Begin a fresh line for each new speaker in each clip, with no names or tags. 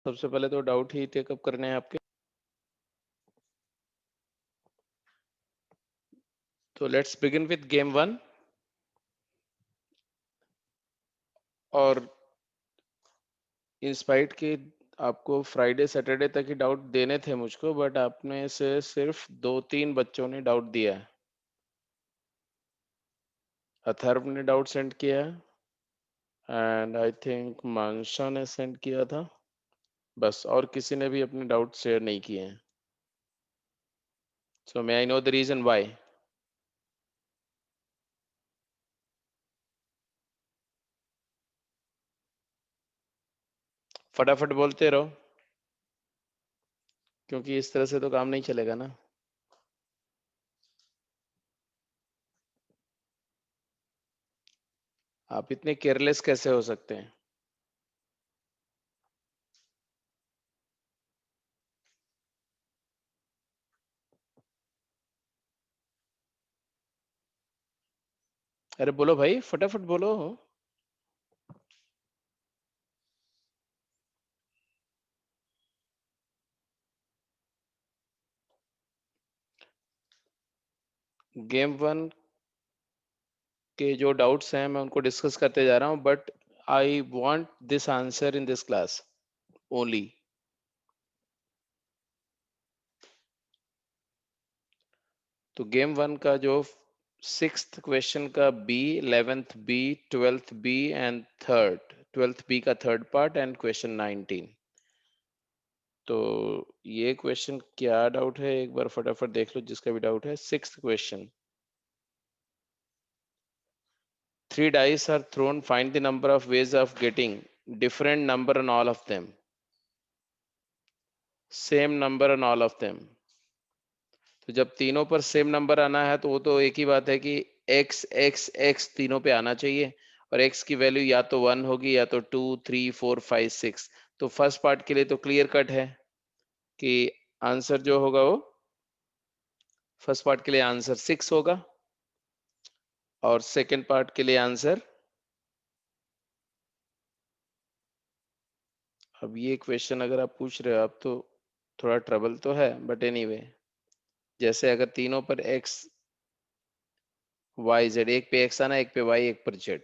सबसे पहले तो डाउट ही टेकअप करने हैं आपके। तो लेट्स बिगिन विद गेम 1। और इंस्पाइट के आपको फ्राइडे सैटरडे तक ही डाउट देने थे मुझको, बट आपने से सिर्फ 2-3 बच्चों ने डाउट दिया है। अथर्व ने डाउट सेंड किया है एंड आई थिंक मानसा ने सेंड किया था, बस। और किसी ने भी अपने डाउट शेयर नहीं किए हैं। So may I know the reason why? फटाफट बोलते रहो, क्योंकि इस तरह से तो काम नहीं चलेगा ना। आप इतने केयरलेस कैसे हो सकते हैं? अरे बोलो भाई, फटाफट बोलो। गेम 1 के जो डाउट्स हैं मैं उनको डिस्कस करते जा रहा हूं, but I want this answer in this class only. तो गेम 1 का जो 6th क्वेश्चन का B, 11th B, 12th B and 12th B का थर्ड पार्ट एंड क्वेश्चन 19। तो ये क्वेश्चन क्या डाउट है एक बार फटाफट देख लो, जिसका भी डाउट है। 6th question, 3 dice are thrown, find the number of ways of getting different number on all of them, same number on all of them। तो जब तीनों पर सेम नंबर आना है तो वो तो एक ही बात है कि x x x तीनों पे आना चाहिए, और x की वैल्यू या तो 1 होगी या तो 2, 3, 4, 5, 6। तो फर्स्ट पार्ट के लिए तो क्लियर कट है कि आंसर जो होगा वो फर्स्ट पार्ट के लिए आंसर 6 होगा, और सेकंड पार्ट के लिए आंसर, अब ये क्वेश्चन अगर आप पूछ रहे हो आप तो थोड़ा ट्रबल तो है, बट एनीवे जैसे अगर तीनों पर x y z, एक पे x आना, एक पे y, एक पर z,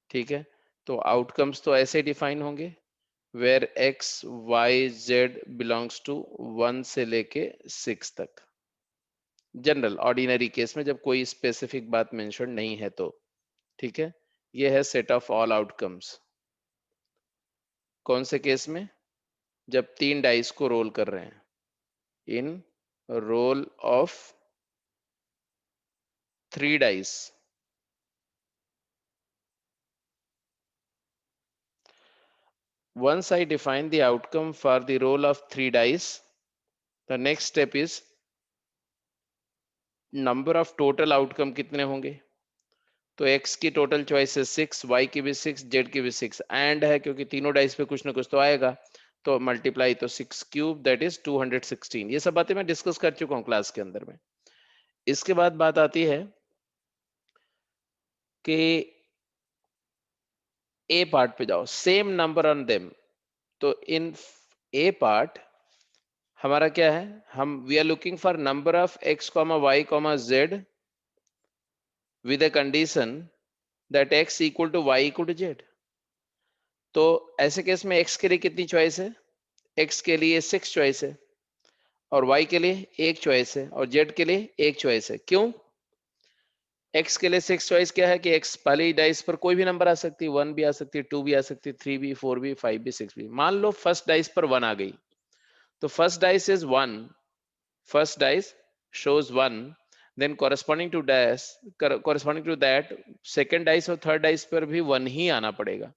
ठीक है। तो आउटकम्स तो ऐसे डिफाइन होंगे where x y z belongs to 1 से लेके 6 तक। जनरल ऑर्डिनरी केस में जब कोई स्पेसिफिक बात मेंशन नहीं है तो, ठीक है। ये है सेट ऑफ ऑल आउटकम्स। कौन से केस में? जब 3 डाइस को रोल कर रहे हैं, in roll of 3 dice. Once I define the outcome for the roll of 3 dice, the next step is number of total outcome कितने होंगे। तो x की टोटल चॉइसेस 6, y की भी 6, z की भी 6, एंड है क्योंकि तीनों डाइस पे कुछ ना कुछ तो आएगा, तो मल्टीप्लाई, तो 6 क्यूब दैट इज 216। ये सब बातें मैं डिस्कस कर चुका हूँ क्लास के अंदर में। इसके बाद बात आती है कि ए पार्ट पे जाओ, सेम नंबर ऑन देम। तो इन ए पार्ट हमारा क्या है, हम we are looking for number of x comma y comma z with a condition that x equal to y equal to z। तो ऐसे केस में x के लिए कितनी चॉइस है? x के लिए 6 चॉइस है, और y के लिए एक चॉइस है, और z के लिए एक चॉइस है। क्यों? x के लिए 6 चॉइस क्या है कि x पहली डाइस पर कोई भी नंबर आ सकती है, 1 भी आ सकती है, 2 भी आ सकती है, 3 भी, 4 भी, 5 भी, 6 भी। मान लो फर्स्ट डाइस पर 1 आ गई, तो first dice is 1, first dice shows 1, then corresponding to that second dice और third dice पर भी 1 ही आना पड़ेगा।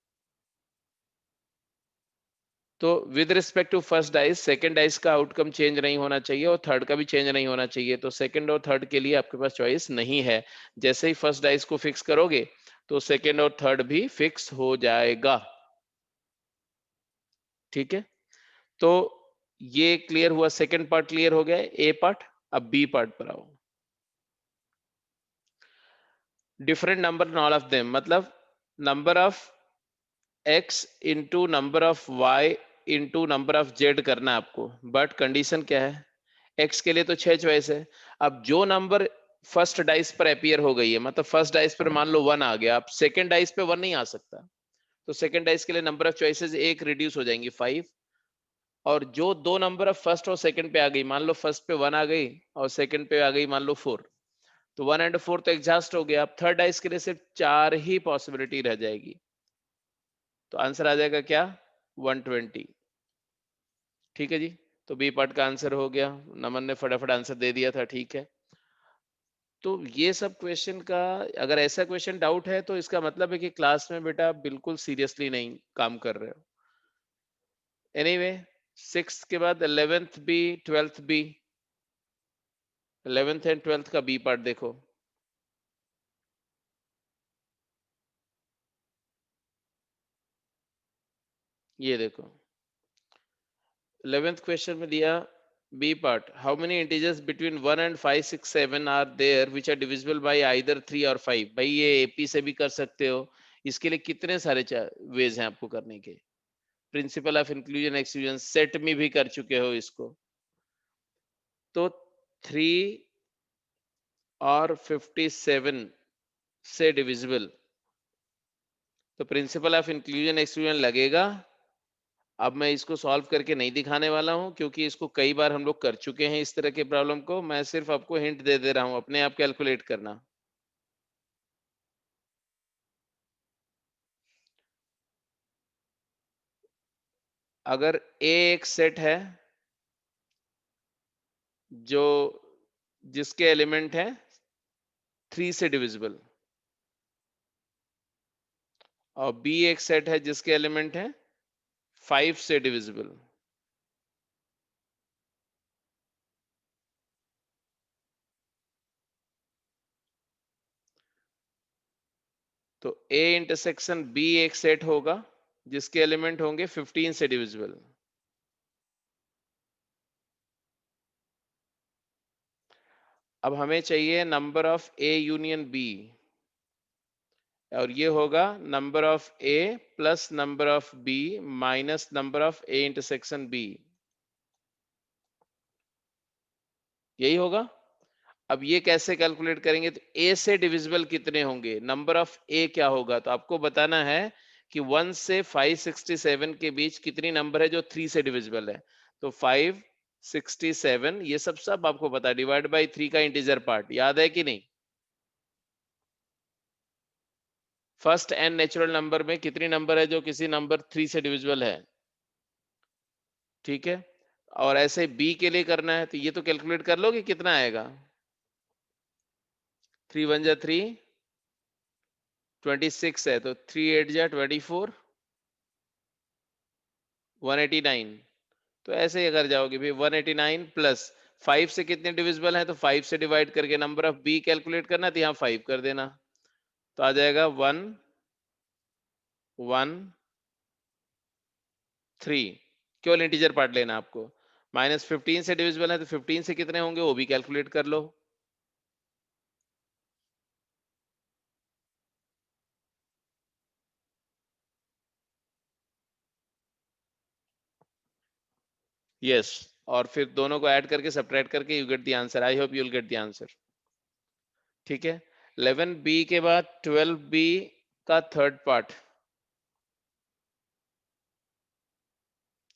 तो with respect to first dice second dice का आउटकम चेंज नहीं होना चाहिए, और थर्ड का भी चेंज नहीं होना चाहिए। तो सेकंड और थर्ड के लिए आपके पास चॉइस नहीं है। जैसे ही फर्स्ट डाइस को फिक्स करोगे तो सेकंड और थर्ड भी फिक्स हो जाएगा, ठीक है। तो ये क्लियर हुआ, सेकंड पार्ट क्लियर हो गया, ए पार्ट। अब बी पार्ट पर आओ। Different number in all of them, मतलब number of x into number of y into number of Z करना है आपको, बट कंडीशन क्या है, एक्स के लिए तो 6 चॉइस है। अब जो नंबर फर्स्ट डाइस पर अपीयर हो गई है, मतलब फर्स्ट डाइस पर मान लो 1 आ गया, अब सेकंड डाइस पे 1 नहीं आ सकता, तो सेकंड डाइस के लिए नंबर ऑफ चॉइसेस एक रिड्यूस हो जाएंगी 5, और जो दो नंबर ऑफ फर्स्ट और सेकंड पे आ गई, मान लो फर्स्ट पे 1 आ गई और सेकंड पे आ गई मान लो 4, तो 1 एंड 4 तो एग्जॉस्ट हो गया। अब थर्ड डाइस के लिए सिर्फ 4 ही पॉसिबिलिटी रह जाएगी, तो आंसर आ जाएगा क्या, 120। ठीक है जी, तो बी पार्ट का आंसर हो गया, नमन ने फटाफट आंसर दे दिया था, ठीक है। तो ये सब क्वेश्चन का, अगर ऐसा क्वेश्चन डाउट है तो इसका मतलब है कि क्लास में बेटा आप बिल्कुल सीरियसली नहीं काम कर रहे हो। एनीवे, सिक्स के बाद 11th B, 12th B, 11th and 12th का बी पार्ट देखो। ये देखो 11th क्वेश्चन में दिया B part, how many integers between 1 and 5 6 7 are there which are divisible by either 3 और 5। भाई ये एपी से भी कर सकते हो, इसके लिए कितने सारे वेज हैं आपको करने के, principle of inclusion exclusion set में भी कर चुके हो इसको। तो 3 और 57 से डिविजिबल, तो प्रिंसिपल ऑफ इंक्लूजन एक्सक्लूजन लगेगा। अब मैं इसको सॉल्व करके नहीं दिखाने वाला हूं, क्योंकि इसको कई बार हम लोग कर चुके हैं इस तरह के प्रॉब्लम को, मैं सिर्फ आपको हिंट दे दे रहा हूं, अपने आप कैलकुलेट करना। अगर ए एक सेट है जो जिसके एलिमेंट है 3 से डिविजिबल, और बी एक सेट है जिसके एलिमेंट है 5 से डिविजिबल, तो ए इंटरसेक्शन बी एक सेट होगा जिसके एलिमेंट होंगे 15 से डिविजिबल। अब हमें चाहिए number of A union B, और ये होगा number of A plus number of B minus number of A intersection B, यही होगा। अब ये कैसे कैलकुलेट करेंगे, तो ए से डिविजिबल कितने होंगे, नंबर ऑफ ए क्या होगा, तो आपको बताना है कि 1 से 567 के बीच कितनी नंबर है जो 3 से डिविजिबल है, तो 567 ये सब आपको पता है, डिवाइड बाई 3 का इंटीजर पार्ट याद है कि नहीं। फर्स्ट एन नेचुरल नंबर में कितनी नंबर है जो किसी नंबर 3 से डिविजिबल है, ठीक है। और ऐसे बी के लिए करना है, तो ये तो कैलकुलेट कर लो कि कितना आएगा, 3 1 जा 3, 26 है, तो 3 8 जा 24, 189। तो ऐसे ही अगर जाओगे भाई 189 प्लस 5 से कितने डिविजिबल है, तो 5 से डिवाइड करके नंबर ऑफ बी कैलकुलेट करना, तो यहाँ 5 कर देना, तो आ जाएगा 1 1 3, केवल इंटीजर पार्ट लेना आपको। माइनस 15 से डिविजिबल है, तो 15 से कितने होंगे वो भी कैलकुलेट कर लो। यस, और फिर दोनों को ऐड करके सब्ट्रैक्ट करके you get the answer, I hope you will get the answer. ठीक है, 11 बी के बाद 12 बी का थर्ड पार्ट,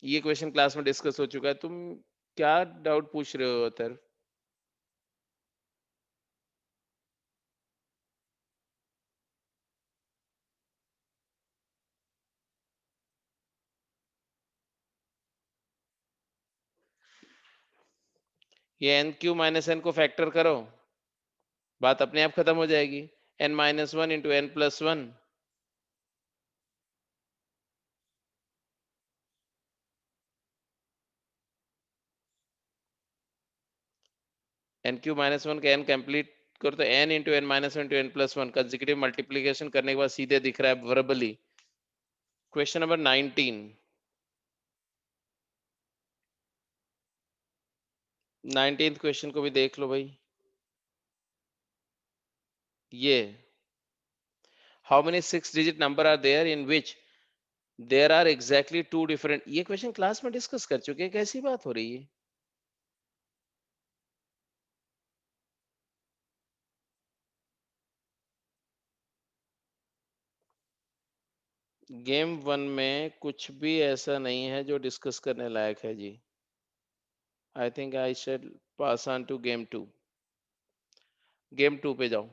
ये क्वेश्चन क्लास में डिस्कस हो चुका है, तुम क्या डाउट पूछ रहे हो अतर। ये एन क्यू माइनस एन को फैक्टर करो, बात अपने आप खत्म हो जाएगी, N minus one into N plus one, N cube minus one का एन कंप्लीट करो तो N into N minus one into N plus one, consecutive multiplication करने के बाद सीधे दिख रहा है verbally. Question number 19, 19th question को भी देख लो भाई। ये how many 6 digit number are there in which there are exactly two different, ये क्वेश्चन क्लास में डिस्कस कर चुके हैं, कैसी बात हो रही है? गेम वन में कुछ भी ऐसा नहीं है जो डिस्कस करने लायक है जी। I think I should pass on to game two. Game two पे जाओ।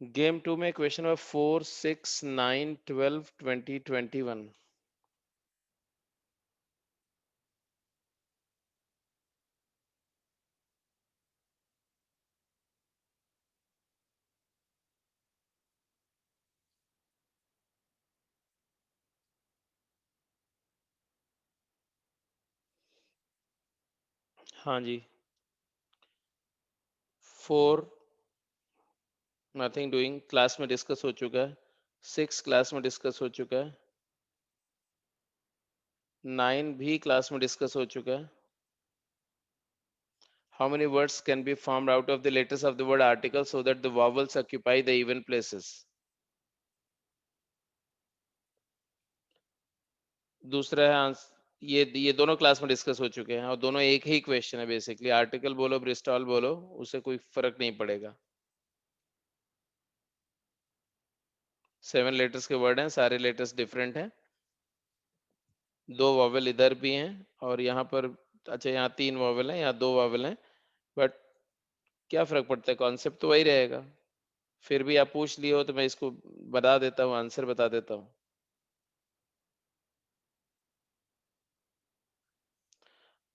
गेम टू में क्वेश्चन नंबर 4, 6, 9, 12, 20, 21। हाँ जी। 4 नथिंग डूइंग, क्लास में डिस्कस हो चुका है। 6 क्लास में डिस्कस हो चुका है। 9 भी क्लास में डिस्कस हो चुका है। How many words can be formed out of the letters of the word article so that the vowels occupy the even places? दूसरा है ये दोनों क्लास में डिस्कस हो चुके हैं और दोनों एक ही क्वेश्चन है बेसिकली। आर्टिकल बोलो ब्रिस्टॉल बोलो, उससे कोई फर्क नहीं पड़ेगा। 7 लेटर्स के वर्ड हैं, सारे लेटर्स डिफरेंट हैं। 2 वॉवेल इधर भी हैं और यहाँ पर, अच्छा यहाँ 3 वॉवेल हैं, यहाँ 2 वॉवेल हैं, बट क्या फर्क पड़ता है, कॉन्सेप्ट तो वही रहेगा। फिर भी आप पूछ लिए हो तो मैं इसको बता देता हूँ, आंसर बता देता हूँ।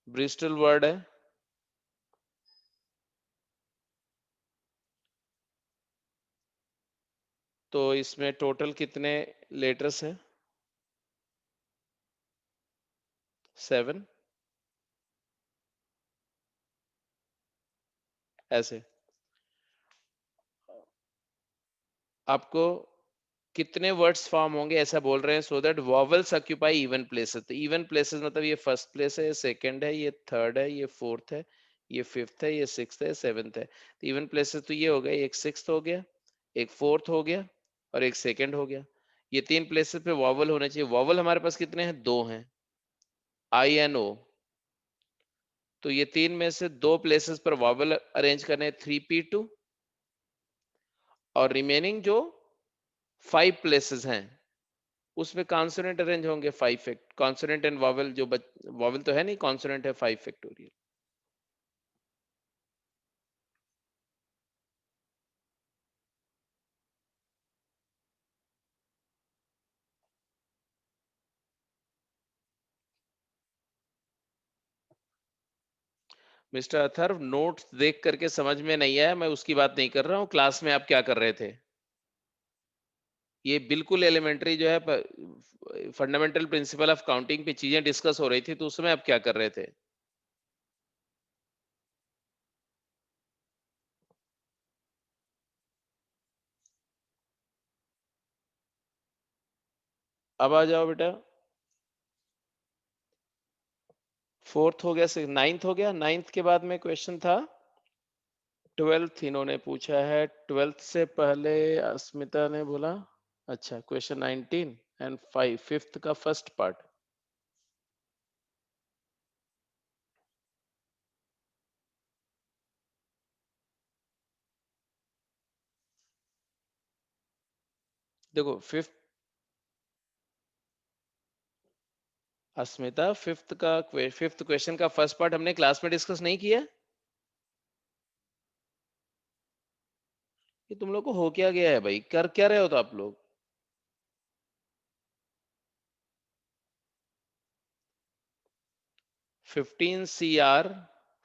ब्रिस्टल वर्ड है, तो इसमें टोटल कितने लेटर्स हैं? 7। ऐसे आपको कितने वर्ड्स फॉर्म होंगे ऐसा बोल रहे हैं, so that vowels occupy even places. तो इवन प्लेसेस मतलब ये फर्स्ट प्लेस है, ये सेकंड है, ये थर्ड है, ये फोर्थ है, ये फिफ्थ है, ये सिक्स्थ है, सेवेंथ है। तो इवन प्लेसेस तो ये हो गए, एक सिक्स्थ हो गया, एक फोर्थ हो गया और एक सेकंड हो गया। ये 3 प्लेसेस पे वॉवल होने चाहिए। वॉवल हमारे पास कितने हैं? 2 हैं, आई एन ओ। तो ये 3 में से 2 प्लेसेस पर वॉवल अरेंज करने 3p2, और रिमेनिंग जो 5 प्लेसेस हैं उसमें कॉन्सोनेंट अरेंज होंगे 5 फैक्ट, कॉन्सोनेंट एंड वॉवेल जो वॉवेल तो है नहीं, कॉन्सोनेंट है 5 फैक्टोरियल। मिस्टर अथर्व, नोट्स देख करके समझ में नहीं आया, मैं उसकी बात नहीं कर रहा हूँ। क्लास में आप क्या कर रहे थे? ये बिल्कुल एलिमेंट्री जो है, फंडामेंटल प्रिंसिपल ऑफ काउंटिंग पे चीजें डिस्कस हो रही थी, तो उसमें आप क्या कर रहे थे? अब आ जाओ बेटा। फोर्थ हो गया, नाइन्थ हो गया। नाइन्थ के बाद में क्वेश्चन था 12th इन्होंने पूछा है। 12th से पहले अस्मिता ने बोला, अच्छा क्वेश्चन 19 एंड 5, फिफ्थ का फर्स्ट पार्ट। देखो फिफ्थ, अस्मिता फिफ्थ क्वेश्चन का फर्स्ट पार्ट हमने क्लास में डिस्कस नहीं किया। ये तुम लोग को हो क्या गया है भाई, कर क्या रहे हो तो आप लोग? 15 CR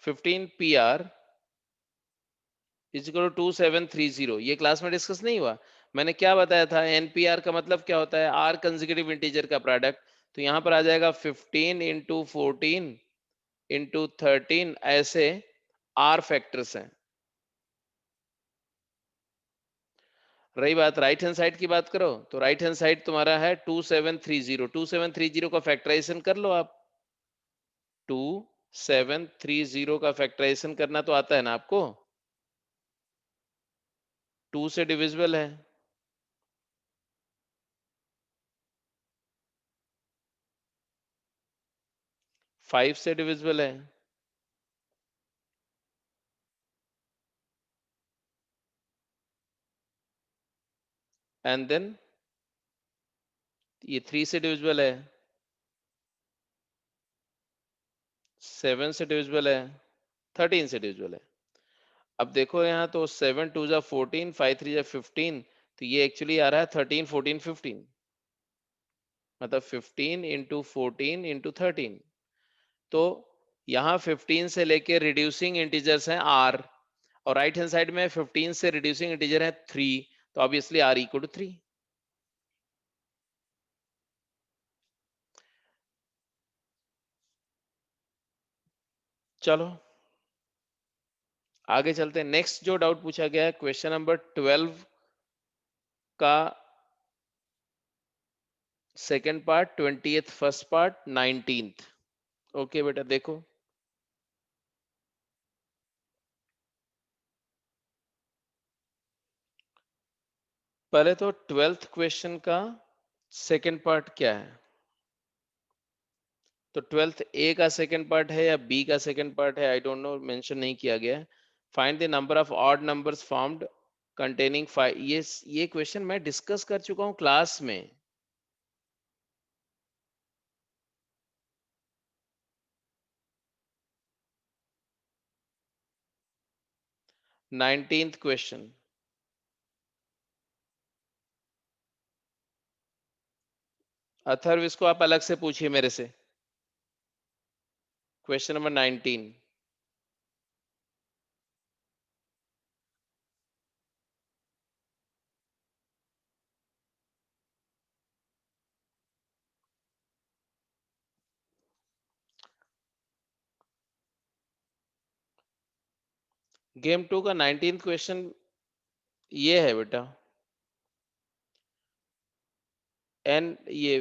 15 PR is equal to 2730, ये क्लास में डिस्कस नहीं हुआ? मैंने क्या बताया था, NPR का मतलब क्या होता है? आर कंसेक्यूटिव इंटीजर का प्रोडक्ट। तो यहाँ पर आ जाएगा 15 इंटू 14 इंटू 13, ऐसे आर फैक्टर्स हैं। रही बात राइट हैंड साइड की, बात करो तो राइट हैंड साइड तुम्हारा है 2730। 2730 का फैक्टराइजेशन कर लो आप। 2 730 का फैक्टराइजेशन करना तो आता है ना आपको? 2 से डिविजिबल है। फाइव से डिविजिबल है। एंड देन ये 3 से डिविजिबल है। 7 से डिविजिबल है। 13 से डिविजिबल है। अब देखो यहाँ तो 7 2 जा 14, 5 3 जा 15, तो ये एक्चुअली आ रहा है 13 14 15, मतलब 15 इंटू 14 इंटू 13। तो यहाँ 15 से लेके रिड्यूसिंग इंटीजर्स हैं r, और राइट हैंड साइड में 15 से रिड्यूसिंग इंटीजर है 3, तो ऑब्वियसली r इक्वल टू 3। चलो आगे चलते हैं। नेक्स्ट जो डाउट पूछा गया है क्वेश्चन नंबर 12 का second part, 20th first part, 19th। Okay बेटा देखो, पहले तो 12th क्वेश्चन का सेकेंड पार्ट क्या है। तो 12th ए का सेकेंड पार्ट है या बी का सेकेंड पार्ट है, आई डोंट नो, मेंशन नहीं किया गया है। Find the number of odd numbers formed containing 5। ये क्वेश्चन मैं डिस्कस कर चुका हूं क्लास में। 19th question. अथर्व इसको आप अलग से पूछिए मेरे से। Question number 19। गेम 2 का 19th क्वेश्चन ये है बेटा, एन ये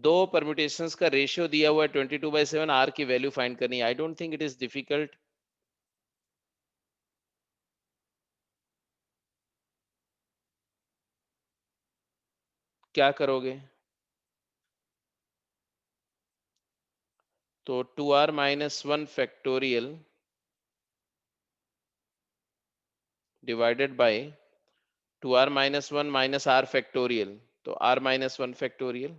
दो परम्यूटेशंस का रेशियो दिया हुआ है 22/7, आर की वैल्यू फाइंड करनी है। I don't think it is difficult. क्या करोगे? तो 2r - 1 factorial divided by 2r - 1 minus R factorial, तो r - 1 factorial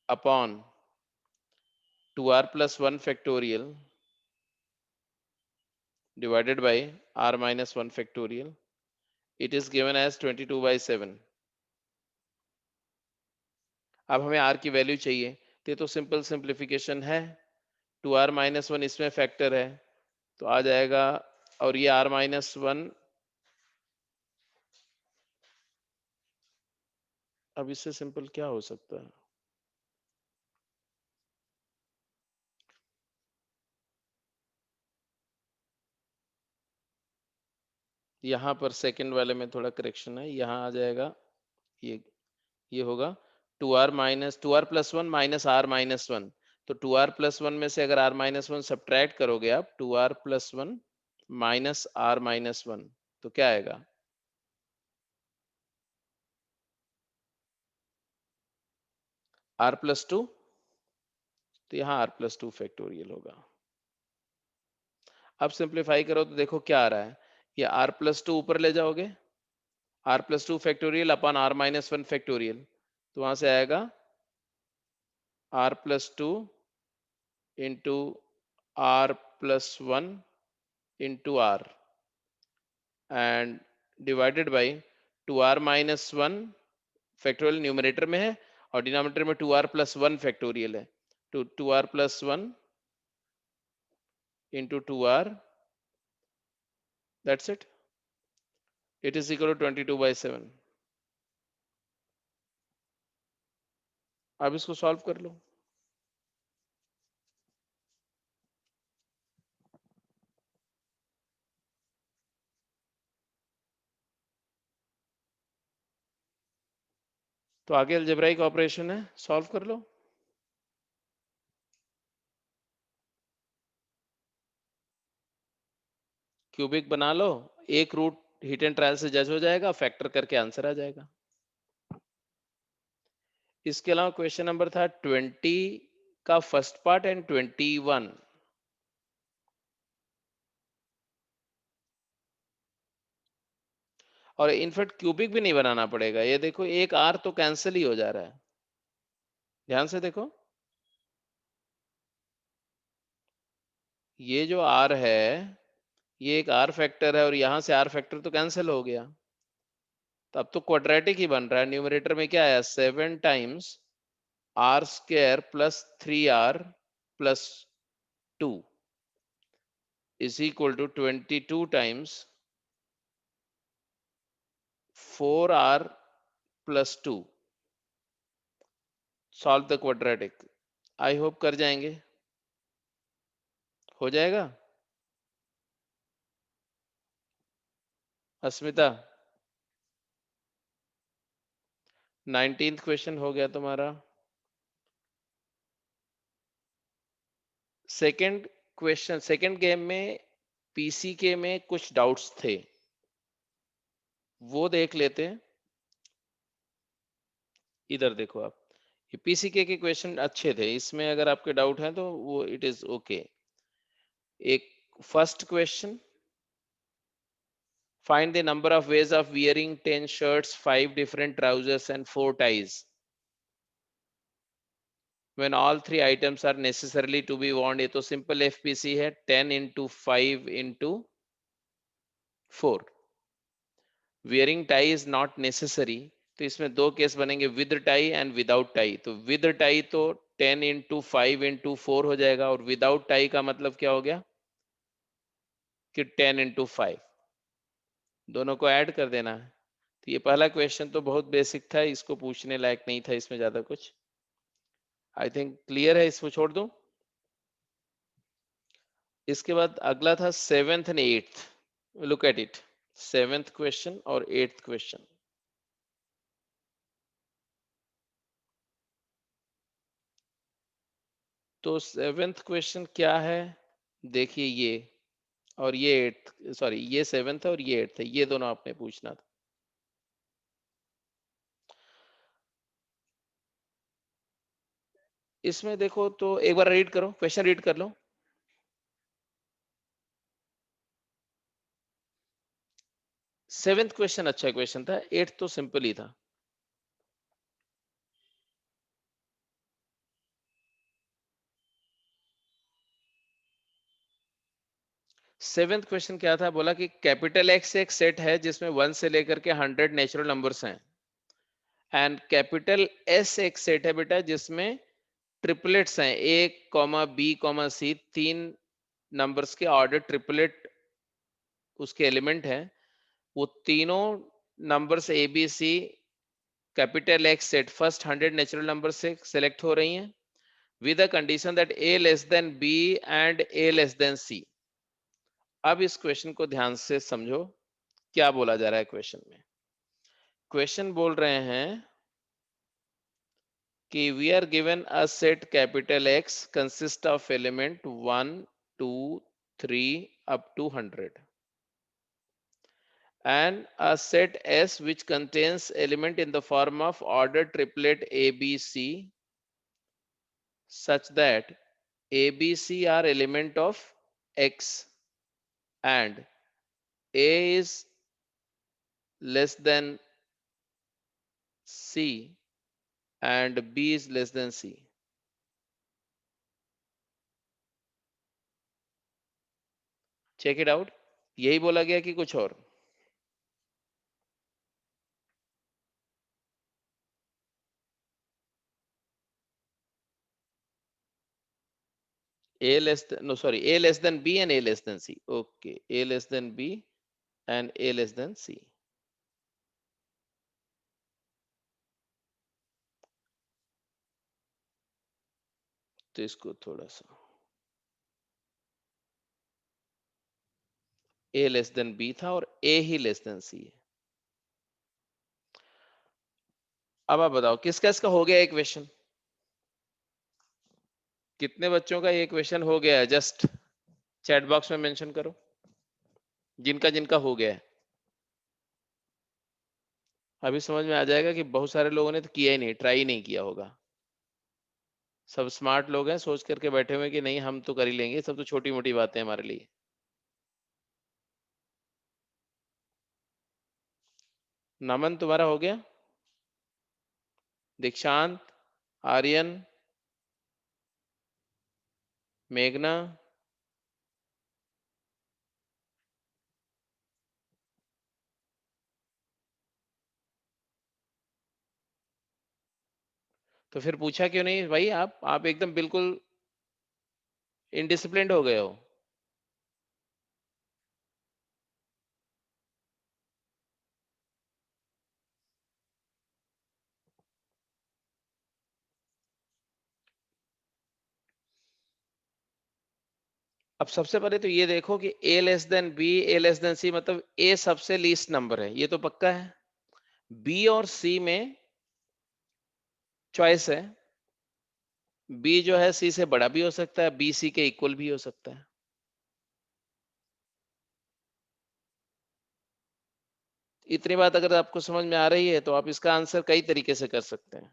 upon 2r+1 factorial divided by r - 1 factorial. It is given as 22/7. अब हमें r की वैल्यू चाहिए, तो ये तो सिंपल सिंप्लीफिकेशन है। 2r - 1 इसमें फैक्टर है, तो आ जाएगा, और ये r - 1, अब इससे सिंपल क्या हो सकता है? यहाँ पर सेकंड वाले में थोड़ा करेक्शन है, यहाँ आ जाएगा, ये होगा 2r+1 माइनस r-1। तो 2r+1 में से अगर r-1 सब्ट्रैक्ट करोगे आप, 2r+1 माइनस r-1, तो क्या आएगा? r+2, तो यहाँ r+2 फैक्टोरियल होगा। अब सिंप्लीफाई करो तो देखो क्या आ रहा है, ये r+2 ऊपर ले जाओगे, r+2 factorial upon r-1 factorial, तो वहां से आएगा r+2 into r+1 into r and divided by 2r - 1 factorial numerator में है, और डिनोमिनेटर में 2r+1 फैक्टोरियल है, तो 2r+1 into 2r, that's it, it is equal to 22/7। अब इसको सॉल्व कर लो। तो आगे अलजेब्राइक ऑपरेशन है, सॉल्व कर लो। क्यूबिक बना लो, एक रूट हिट एंड ट्रायल से जज हो जाएगा, फैक्टर करके आंसर आ जाएगा। इसके अलावा क्वेश्चन नंबर था 20 का फर्स्ट पार्ट एंड 21। और इनफैक्ट क्यूबिक भी नहीं बनाना पड़ेगा, ये देखो एक आर तो कैंसिल ही हो जा रहा है, ध्यान से देखो, ये जो आर है ये एक आर फैक्टर है और यहां से आर फैक्टर तो कैंसिल हो गया, तो अब तो क्वाड्रेटिक ही बन रहा है। न्यूमरेटर में क्या आया, 7 times R square plus 3r plus 2 is equal to 22 times 4r plus 2। Solve the quadratic. I hope कर जाएंगे, हो जाएगा। अस्मिता 19th क्वेश्चन हो गया तुम्हारा। सेकंड क्वेश्चन, सेकंड गेम में पीसीके में कुछ डाउट्स थे, वो देख लेते हैं। इधर देखो आप, ये पीसीके के क्वेश्चन अच्छे थे, इसमें अगर आपके डाउट हैं तो वो इट इज ओके। एक first question, find the number of ways of wearing 10 shirts, 5 different trousers and 4 ties when all three items are necessarily to be worn। ये तो सिंपल एफपीसी है, 10 into 5 into 4। wearing tie is not necessary, तो इसमें दो case बनेंगे, with tie and without tie. तो with tie तो 10 into 5 into 4 हो जाएगा, और विदाउट टाई का मतलब क्या हो गया कि 10 into 5, दोनों को ऐड कर देना है। तो ये पहला क्वेश्चन तो बहुत बेसिक था, इसको पूछने लायक नहीं था इसमें ज्यादा कुछ। आई थिंक क्लियर है, इसको छोड़ दूं। इसके बाद अगला था 7th and 8th। Look at it, 7th question और 8th क्वेश्चन। तो 7th क्वेश्चन क्या है, देखिए ये, और ये 8th, सॉरी ये 7th है और ये 8th है, ये दोनों आपने पूछना था। इसमें देखो तो एक बार रीड करो, क्वेश्चन रीड कर लो। 7th क्वेश्चन अच्छा क्वेश्चन था, 8th तो सिंपल ही था। 7th क्वेश्चन क्या था, बोला कि कैपिटल एक्स एक सेट है जिसमें 1 से लेकर के 100 नेचुरल नंबर्स हैं, एंड कैपिटल एस एक सेट है बेटा जिसमें ट्रिपलेट्स हैं, ए कॉमा बी कॉमा सी, तीन नंबर्स के ऑर्डर ट्रिपलेट उसके एलिमेंट है। वो तीनों numbers A B C capital X set first 100 natural number से सेलेक्ट हो रही हैं, with a condition that A less than B and A less than C. अब इस क्वेश्चन को ध्यान से समझो, क्या बोला जा रहा है क्वेश्चन में। क्वेश्चन बोल रहे हैं कि we are given a set capital X consist of element 1 2 3 up to 100, and a set S which contains element in the form of ordered triplet ABC such that ABC are element of X and A is less than C and B is less than C। Check it out, यही बोला गया कि कुछ और। A less than, no sorry, A less than B and A less than C, okay, A less than B and A less than C। तो इसको थोड़ा सा, A लेस देन B था और A he less than C है। अब आप बताओ किसका इसका हो गया एक क्वेश्चन, कितने बच्चों का ये क्वेश्चन हो गया है, जस्ट चैट बॉक्स में मेंशन करो। जिनका जिनका हो गया है। अभी समझ में आ जाएगा कि बहुत सारे लोगों ने तो किया ही नहीं, ट्राई नहीं किया होगा। सब स्मार्ट लोग हैं, सोच करके बैठे हुए कि नहीं हम तो कर ही लेंगे, सब तो छोटी मोटी बातें हैं हमारे लिए। नमन तुम्हारा हो गया? दीक्षांत, आर्यन, मेघना, तो फिर पूछा क्यों नहीं भाई? आप एकदम बिल्कुल इनडिसिप्लिन्ड हो गए हो। अब सबसे पहले तो ये देखो कि a less than B, a less than C, मतलब a सबसे लीस्ट नंबर है, ये तो पक्का है। b और c में चॉइस है। b जो है c से बड़ा भी हो सकता है, b c के इक्वल भी हो सकता है। इतनी बात अगर आपको समझ में आ रही है तो आप इसका आंसर कई तरीके से कर सकते हैं।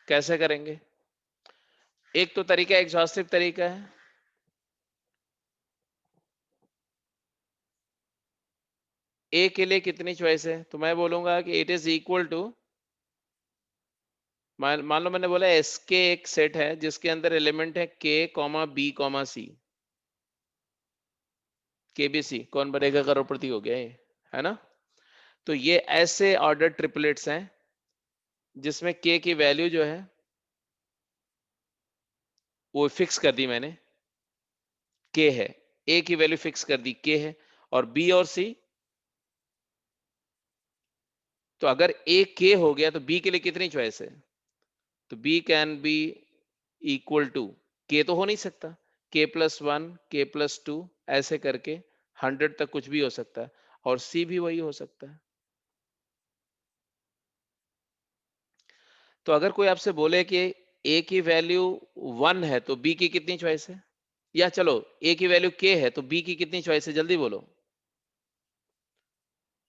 कैसे करेंगे? एक तो तरीका एग्जॉस्टिव तरीका है। a के लिए कितनी चॉइस है? तो मैं बोलूंगा कि इट इज इक्वल टू, मान लो मैंने बोला एस के एक सेट है जिसके अंदर एलिमेंट है के कॉमा बी कॉमा सी। के बी सी कौन बनेगा करोड़पति? हो गया ये, है ना? तो ये ऐसे ऑर्डर ट्रिपलेट्स हैं जिसमें के की वैल्यू जो है वो फिक्स कर दी मैंने, के है। ए की वैल्यू फिक्स कर दी, के है। और बी और सी, तो अगर ए के हो गया तो बी के लिए कितनी चॉइस है? तो B can be equal to, के तो हो नहीं सकता, k+1, k+2 ऐसे करके 100 तक कुछ भी हो सकता है, और सी भी वही हो सकता है। तो अगर कोई आपसे बोले कि ए की वैल्यू 1 है तो बी की कितनी चॉइस है? या चलो ए की वैल्यू के है तो बी की कितनी चॉइस है, जल्दी बोलो।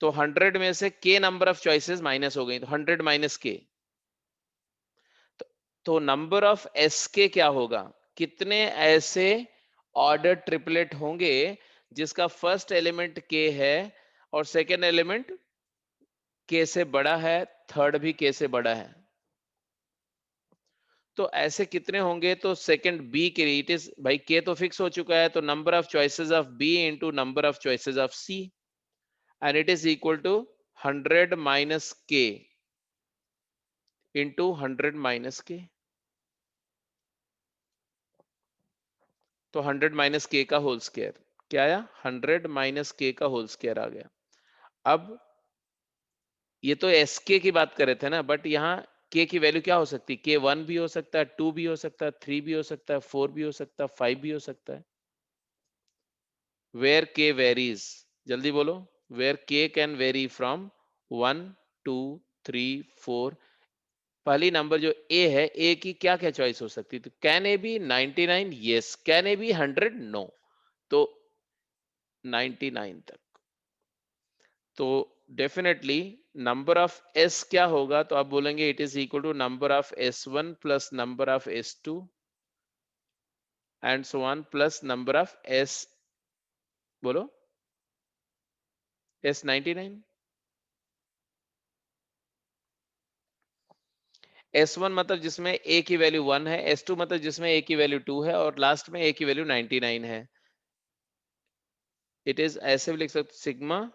तो 100 में से के नंबर ऑफ चॉइसेस माइनस हो गई, तो 100 माइनस के। तो नंबर ऑफ एस के क्या होगा? कितने ऐसे ऑर्डर ट्रिपलेट होंगे जिसका फर्स्ट एलिमेंट के है और सेकेंड एलिमेंट के से बड़ा है, थर्ड भी के से बड़ा है। तो ऐसे कितने होंगे? तो सेकंड बी के लिए इट इज, भाई के तो फिक्स हो चुका है, तो number of choices of B into number of choices of C, and it is equal to 100 minus K into 100 minus K. तो 100 माइनस के का होल स्क्वायर क्या आया? 100 माइनस के का होल स्क्वायर आ गया। अब ये तो एस के की बात कर रहे थे ना, बट यहाँ के की वैल्यू क्या हो सकती है? के 1 भी हो सकता है, 2 भी हो सकता है, 3 भी हो सकता है, 4 भी हो सकता है, 5 भी हो सकता है। वेयर के वेरीज, जल्दी बोलो। वेयर के कैन वेरी फ्रॉम 1, 2, 3, 4। पहली नंबर जो ए है, ए की क्या क्या चॉइस हो सकती है? तो can A be 99? Yes. Can A be 100? No. तो 99 तक। तो डेफिनेटली नंबर ऑफ एस क्या होगा? तो आप बोलेंगे it is equal to number of S1 plus number of S2 and so on plus number of S, बोलो, S99। S1 मतलब जिसमें a की वैल्यू 1 है, S2 मतलब जिसमें a की वैल्यू 2 है, और लास्ट में a की वैल्यू 99 है। इट इज ऐसे भी लिख सकते, sigma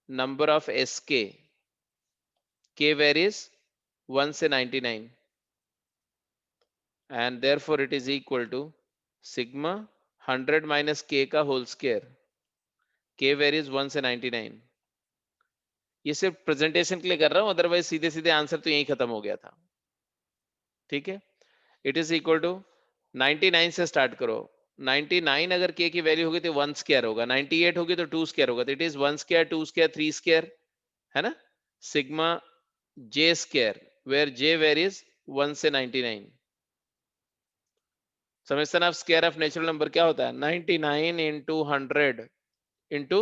number of S K varies 1 से 99, and therefore it is equal to sigma 100 minus K का होल स्क्वायर, के वेरीज 1 से 99। ये सिर्फ प्रेजेंटेशन के लिए कर रहा हूं, अदरवाइज सीधे सीधे आंसर तो यही खत्म हो गया था। ठीक है, इट इज इक्वल टू 99 से स्टार्ट करो। 99 अगर के की वैल्यू होगी तो 1 स्क्वायर होगा, 98 होगी तो 2 स्क्वायर होगा, तो it is 1 square, 2 square, 3 square, है ना? Sigma J square where J varies 1 से 99। Summation of square of natural number क्या होता है? 99 into 100 into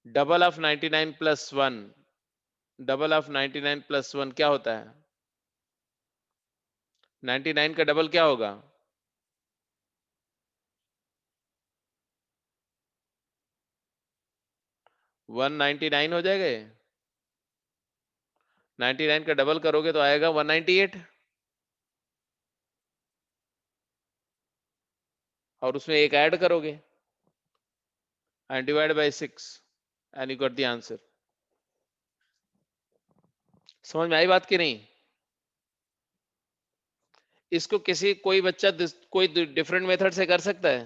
double of 99 plus 1, double of 99 plus 1 क्या होता है? 99 का डबल क्या होगा? 199 हो जाएगा ये। 99 का डबल करोगे तो आएगा 198, और उसमें एक ऐड करोगे and divide by 6 and you got the answer. समझ में आई बात की नहीं? इसको किसी कोई बच्चा कोई डिफरेंट मेथड से कर सकता है?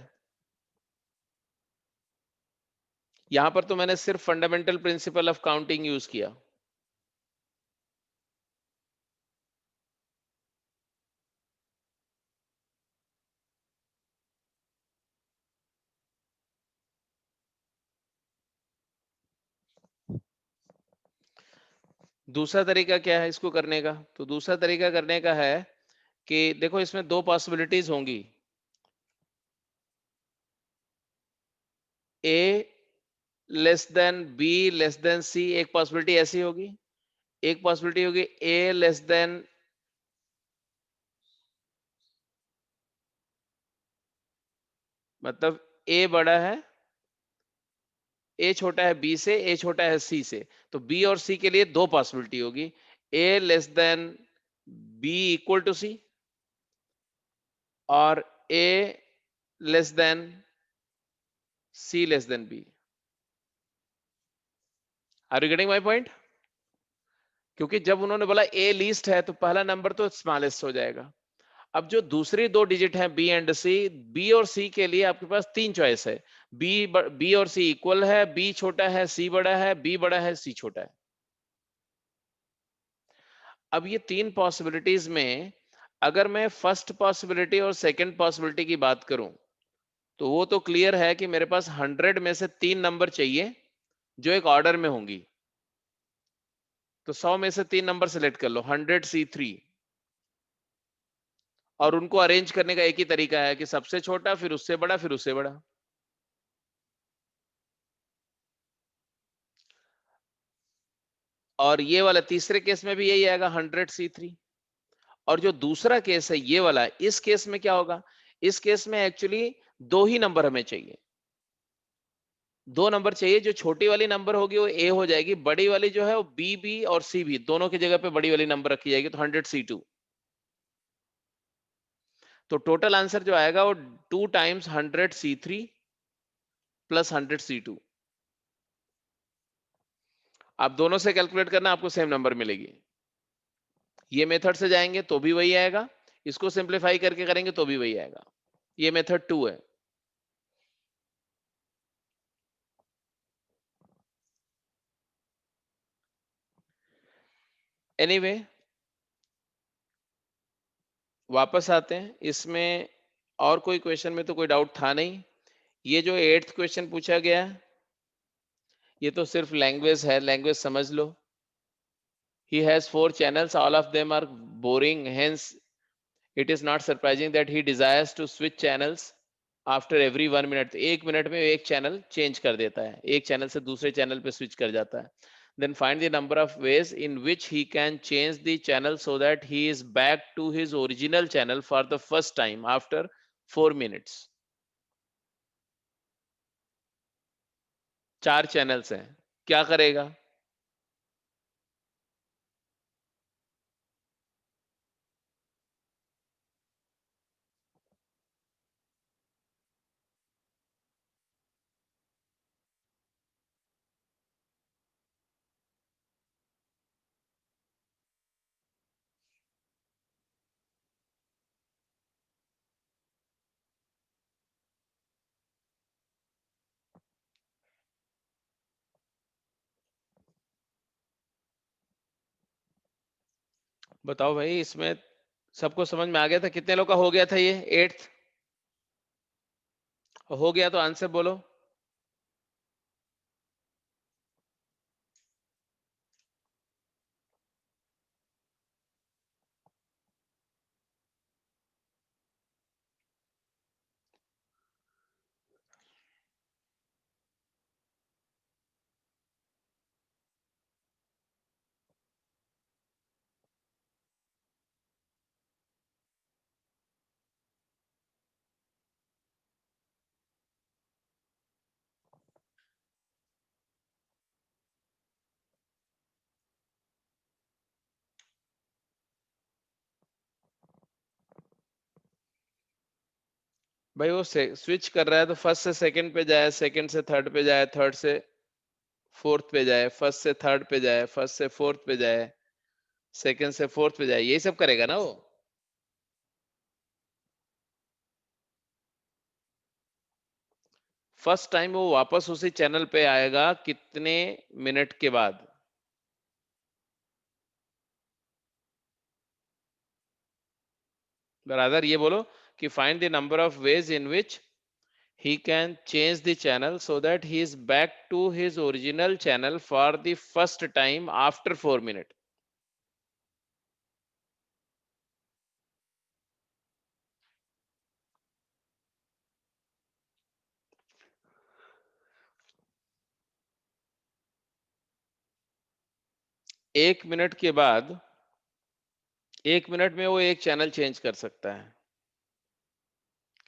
यहां पर तो मैंने सिर्फ fundamental principle of counting use किया। दूसरा तरीका क्या है इसको करने का? तो दूसरा तरीका करने का है कि देखो इसमें दो पॉसिबिलिटीज होंगी। A less than B less than C, एक पॉसिबिलिटी ऐसी होगी। एक पॉसिबिलिटी होगी ए लेस देन, मतलब ए बड़ा है, ए छोटा है बी से, ए छोटा है सी से। तो बी और सी के लिए दो पॉसिबिलिटी होगी, A less than B equal to C, और A less than C less than B. Are you getting my point? क्योंकि जब उन्होंने बोला ए लीस्ट है तो पहला नंबर तो स्मॉलेस्ट हो जाएगा। अब जो दूसरी दो डिजिट हैं बी एंड सी, बी और सी के लिए आपके पास तीन चॉइस है। बी और सी इक्वल है, बी छोटा है सी बड़ा है, बी बड़ा है सी छोटा है। अब ये तीन पॉसिबिलिटीज में अगर मैं फर्स्ट पॉसिबिलिटी और सेकंड पॉसिबिलिटी की बात करूं, तो वो तो क्लियर है कि मेरे पास 100 में से तीन नंबर चाहिए जो एक ऑर्डर में होंगी। तो 100 में से तीन नंबर सेलेक्ट कर लो, 100 C3, और उनको अरेंज करने का एक ही तरीका है कि सबसे छोटा फिर उससे बड़ा फिर उससे बड़ा। और ये वाला तीसरे केस में भी यही आएगा 100 C3। और जो दूसरा केस है ये वाला, इस केस में क्या होगा? इस केस में एक्चुअली दो ही नंबर हमें चाहिए, दो नंबर चाहिए। जो छोटी वाली नंबर होगी वो ए हो जाएगी, बड़ी वाली जो है वो बी बी और सी भी दोनों की जगह पे बड़ी वाली नंबर रखी जाएगी, तो 100 C2। तो टोटल आंसर जो आएगा वो 2 टाइम्स 100 C3 प्लस 100 C2। आप दोनों से कैलकुलेट करना, आपको सेम नंबर मिलेगी। ये मेथड से जाएंगे तो भी वही आएगा, इसको सिंप्लीफाई करके करेंगे तो भी वही आएगा। ये मेथड 2 है। एनीवे anyway, वापस आते हैं इसमें। और कोई क्वेश्चन में तो कोई डाउट था नहीं। ये जो 8th क्वेश्चन पूछा गया, ये तो सिर्फ लैंग्वेज है, लैंग्वेज समझ लो। He has 4 channels, all of them are boring, hence it is not surprising that he desires to switch channels after every 1 minute। एक मिनट में एक चैनल चेंज कर देता है, एक चैनल से दूसरे चैनल पे स्विच कर जाता है। Then find the number of ways in which he can change the channel so that he is back to his original channel for the first time after 4 minutes। 4 channels हैं, क्या करेगा? बताओ भाई, इसमें सबको समझ में आ गया था? कितने लोग का हो गया था ये 8th? हो गया तो आंसर बोलो। भाई वो स्विच कर रहा है तो फर्स्ट से सेकंड पे जाए, सेकंड से थर्ड पे जाए, थर्ड से फोर्थ पे जाए, फर्स्ट से थर्ड पे जाए, फर्स्ट से फोर्थ पे जाए, सेकंड से फोर्थ पे जाए, यही सब करेगा ना वो। फर्स्ट टाइम वो वापस उसी चैनल पे आएगा कितने मिनट के बाद? बराबर ये बोलो कि find the number of ways in which he can change the channel so that he is back to his original channel for the first time after 4 minutes. एक मिनट के बाद, एक मिनट में वो एक चैनल चेंज कर सकता है।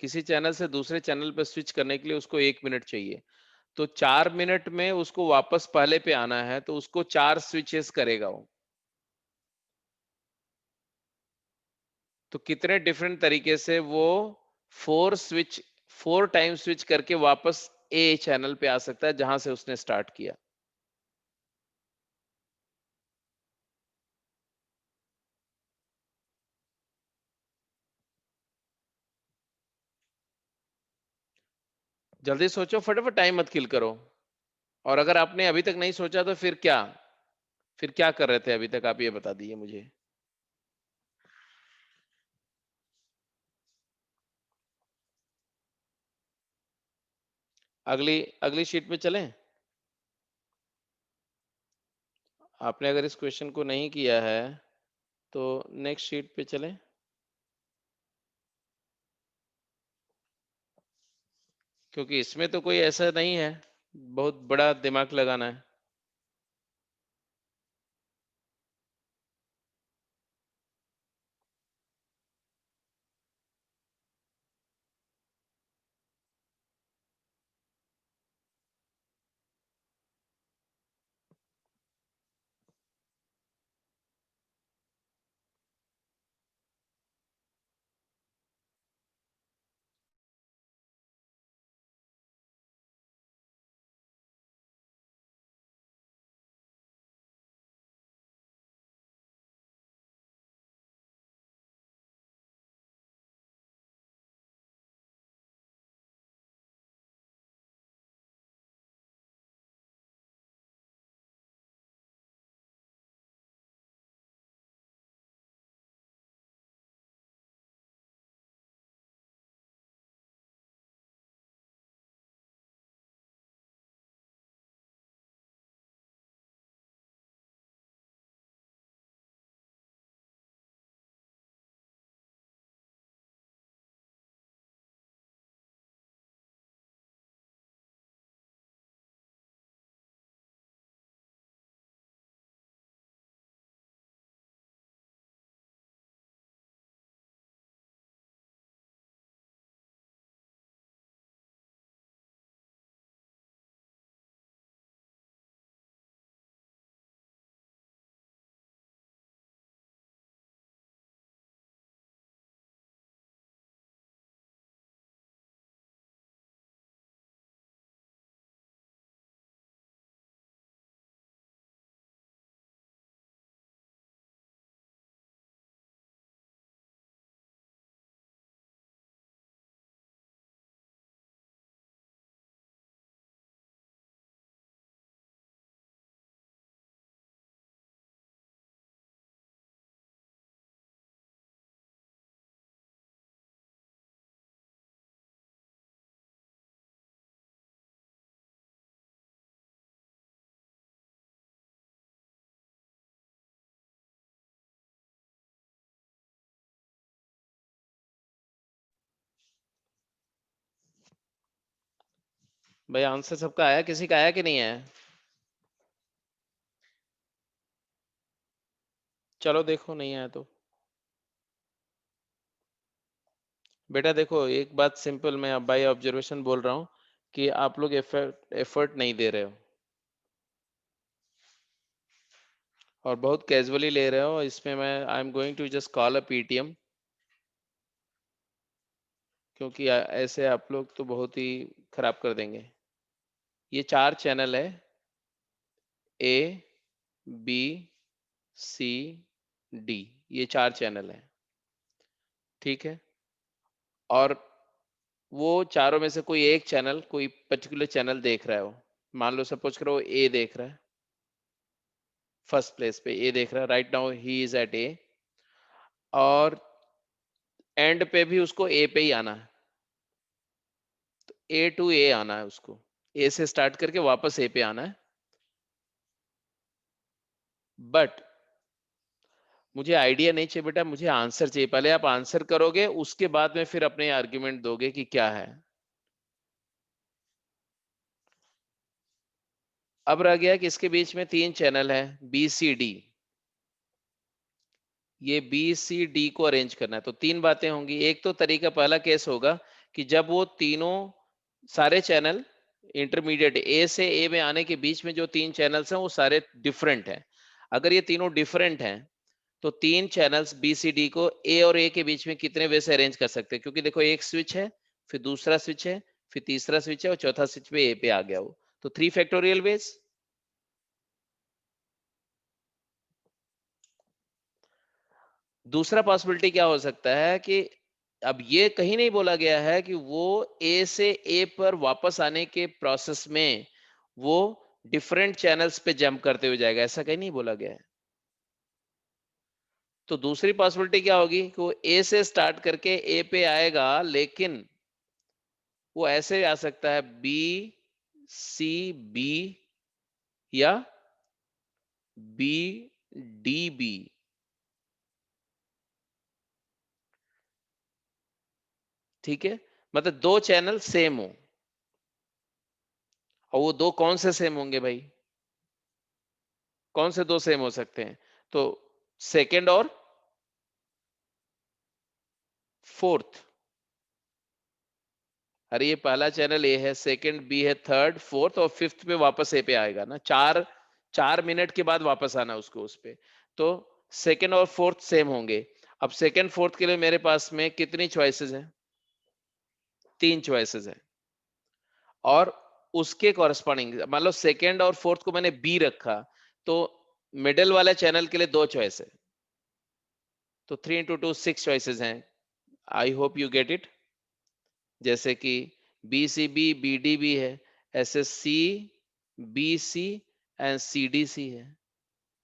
किसी चैनल से दूसरे चैनल पर स्विच करने के लिए उसको एक मिनट चाहिए, तो 4 मिनट में उसको वापस पहले पे आना है, तो उसको 4 स्विचेस करेगा वो। तो कितने डिफरेंट तरीके से वो 4 स्विच, 4 टाइम स्विच करके वापस ए चैनल पे आ सकता है जहां से उसने स्टार्ट किया। जल्दी सोचो, फटाफट, टाइम मत किल करो। और अगर आपने अभी तक नहीं सोचा तो फिर क्या, फिर क्या कर रहे थे अभी तक, आप ये बता दिए मुझे। अगली अगली शीट पे चलें। आपने अगर इस क्वेश्चन को नहीं किया है तो नेक्स्ट शीट पे चलें। क्योंकि इसमें तो कोई ऐसा नहीं है बहुत बड़ा दिमाग लगाना है। भाई आंसर सबका आया, किसी का आया कि नहीं आया? चलो देखो, नहीं आया तो बेटा देखो, एक बात सिंपल मैं अब बाय ऑब्जर्वेशन बोल रहा हूँ कि आप लोग एफर्ट एफर्ट नहीं दे रहे हो और बहुत कैजुअली ले रहे हो। इसमें मैं I am going to just call a PTM क्योंकि ऐसे आप लोग तो बहुत ही खराब कर देंगे। ये 4 चैनल है, ए बी सी डी, ये 4 चैनल है, ठीक है। और वो चारों में से कोई एक चैनल, कोई पर्टिकुलर चैनल देख रहा है वो, मान लो सपोज करो ए देख रहा है, फर्स्ट प्लेस पे ए देख रहा है, right now he is at A, और एंड पे भी उसको ए पे ही आना है, ए टू ए आना है उसको, ए से स्टार्ट करके वापस ए पे आना है। बट मुझे आइडिया नहीं चाहिए बेटा, मुझे आंसर चाहिए। पहले आप आंसर करोगे, उसके बाद में फिर अपने आर्ग्यूमेंट दोगे कि क्या है। अब रह गया कि इसके बीच में 3 चैनल है, बी सी डी। ये बी सी डी को अरेंज करना है, तो 3 बातें होंगी। एक तो तरीका, पहला केस होगा कि जब वो तीनों सारे चैनल इंटरमीडिएट ए से ए में आने के बीच में जो 3 चैनल्स हैं वो सारे डिफरेंट हैं। अगर ये तीनों डिफरेंट हैं तो 3 चैनल्स बी सी डी को ए और ए के बीच में कितने वे से अरेंज कर सकते हैं, क्योंकि देखो एक स्विच है, फिर दूसरा स्विच है, फिर तीसरा स्विच है, और चौथा स्विच पे ए पे आ गया वो, तो 3 फैक्टोरियल वेज। दूसरा पॉसिबिलिटी क्या हो सकता है कि अब ये कहीं नहीं बोला गया है कि वो ए से ए पर वापस आने के प्रोसेस में वो डिफरेंट चैनल्स पे जंप करते हुए जाएगा, ऐसा कहीं नहीं बोला गया है। तो दूसरी पॉसिबिलिटी क्या होगी कि वो ए से स्टार्ट करके ए पे आएगा, लेकिन वो ऐसे आ सकता है बी सी बी या बी डी बी, ठीक है। मतलब 2 चैनल सेम हो, और वो 2 कौन से सेम होंगे भाई? कौन से 2 सेम हो सकते हैं? तो सेकंड और फोर्थ। अरे ये पहला चैनल ए है, सेकंड बी है, थर्ड फोर्थ, और फिफ्थ पे वापस ए पे आएगा ना, 4 मिनट के बाद वापस आना उसको उस पे। तो सेकंड और फोर्थ सेम होंगे। अब सेकंड फोर्थ के लिए मेरे पास में कितनी चॉइसेस हैं? 3 चॉइसेस हैं। और उसके कॉरस्पॉन्डिंग मान लो सेकंड और फोर्थ को मैंने बी रखा, तो मिडिल वाले चैनल के लिए 2 चॉइस है, तो 3 इंटू 2 6 चॉइसेस हैं। I hope you get it. जैसे कि B C B B D B है, ऐसे C B C and C D C है,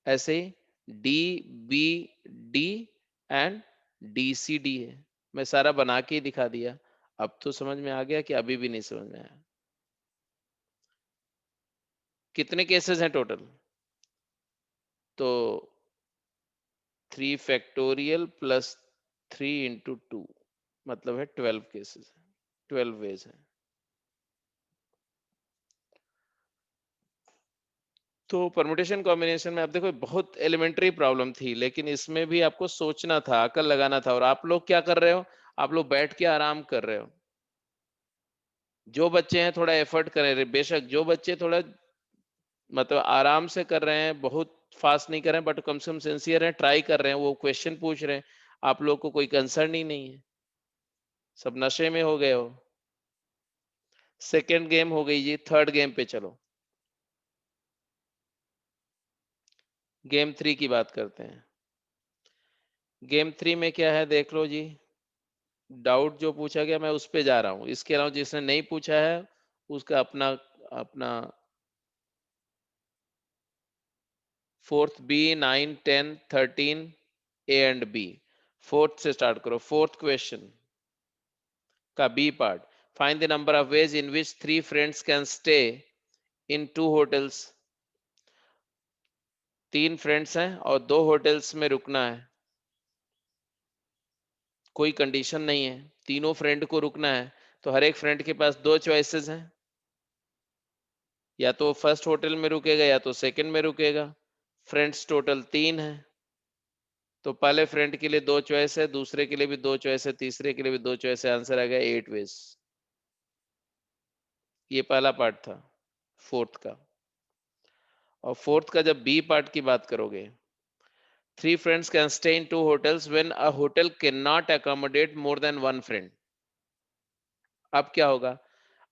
ऐसे ही D B D and D C D है। मैं सारा बना के ही दिखा दिया। अब तो समझ में आ गया कि अभी भी नहीं समझ में आया? कितने केसेस हैं टोटल? तो 3 फैक्टोरियल प्लस 3 इंटू 2, मतलब है 12 केसेस है, 12 वेज है। तो परमुटेशन कॉम्बिनेशन में आप देखो बहुत एलिमेंट्री प्रॉब्लम थी, लेकिन इसमें भी आपको सोचना था, अकल लगाना था। और आप लोग क्या कर रहे हो? आप लोग बैठ के आराम कर रहे हो। जो बच्चे हैं थोड़ा एफर्ट करें, बेशक जो बच्चे थोड़ा मतलब आराम से कर रहे हैं, बहुत फास्ट नहीं कर रहे हैं, बट कम से कम सिंसियर हैं, ट्राई कर रहे हैं, वो क्वेश्चन पूछ रहे हैं, आप लोग को कोई कंसर्न ही नहीं है, सब नशे में हो गए हो। सेकेंड गेम हो गई जी, थर्ड गेम पे चलो। गेम 3 की बात करते हैं। गेम 3 में क्या है देख लो जी। डाउट जो पूछा गया मैं उस पे जा रहा हूँ, इसके अलावा जिसने नहीं पूछा है उसका अपना अपना fourth B 9 10 13 A and B. Fourth से स्टार्ट करो। फोर्थ क्वेश्चन का B part, find the number of ways in which 3 friends can stay in 2 hotels. 3 friends हैं और 2 होटल्स में रुकना है, कोई कंडीशन नहीं है, तीनों फ्रेंड को रुकना है। तो हर एक फ्रेंड के पास 2 चॉइसेस हैं, या तो फर्स्ट होटल में रुकेगा या तो सेकंड में रुकेगा। फ्रेंड्स टोटल 3 है, तो पहले फ्रेंड के लिए 2 चॉइस है, दूसरे के लिए भी 2 चॉइस है, तीसरे के लिए भी 2 चॉइस है। आंसर आ गया 8 वेज। ये पहला पार्ट था फोर्थ का। और फोर्थ का जब बी पार्ट की बात करोगे, 3 friends can stay in 2 hotels when a hotel cannot accommodate more than 1 friend। अब क्या होगा?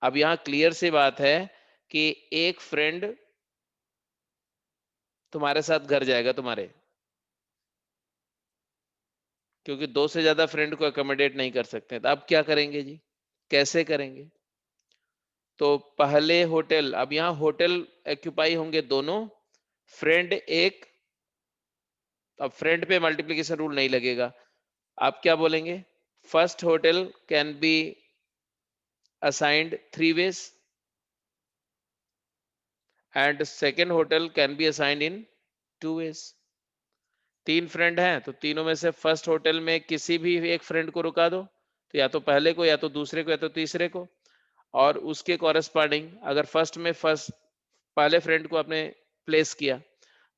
अब यहाँ क्लियर सी बात है कि एक फ्रेंड तुम्हारे साथ घर जाएगा तुम्हारे, क्योंकि 2 से ज्यादा फ्रेंड को अकोमोडेट नहीं कर सकते। तो अब क्या करेंगे जी? कैसे करेंगे? तो पहले होटल, अब यहाँ होटल एक्यूपाई होंगे दोनों, फ्रेंड एक। अब फ्रेंड पे मल्टीप्लिकेशन रूल नहीं लगेगा। आप क्या बोलेंगे? First hotel can be assigned 3 ways and second hotel can be assigned in 2 ways। 3 friend हैं तो तीनों में से फर्स्ट होटल में किसी भी एक फ्रेंड को रुका दो, तो या तो पहले को, या तो दूसरे को, या तो तीसरे को। और उसके कॉरेस्पॉन्डिंग अगर फर्स्ट पहले फ्रेंड को आपने प्लेस किया,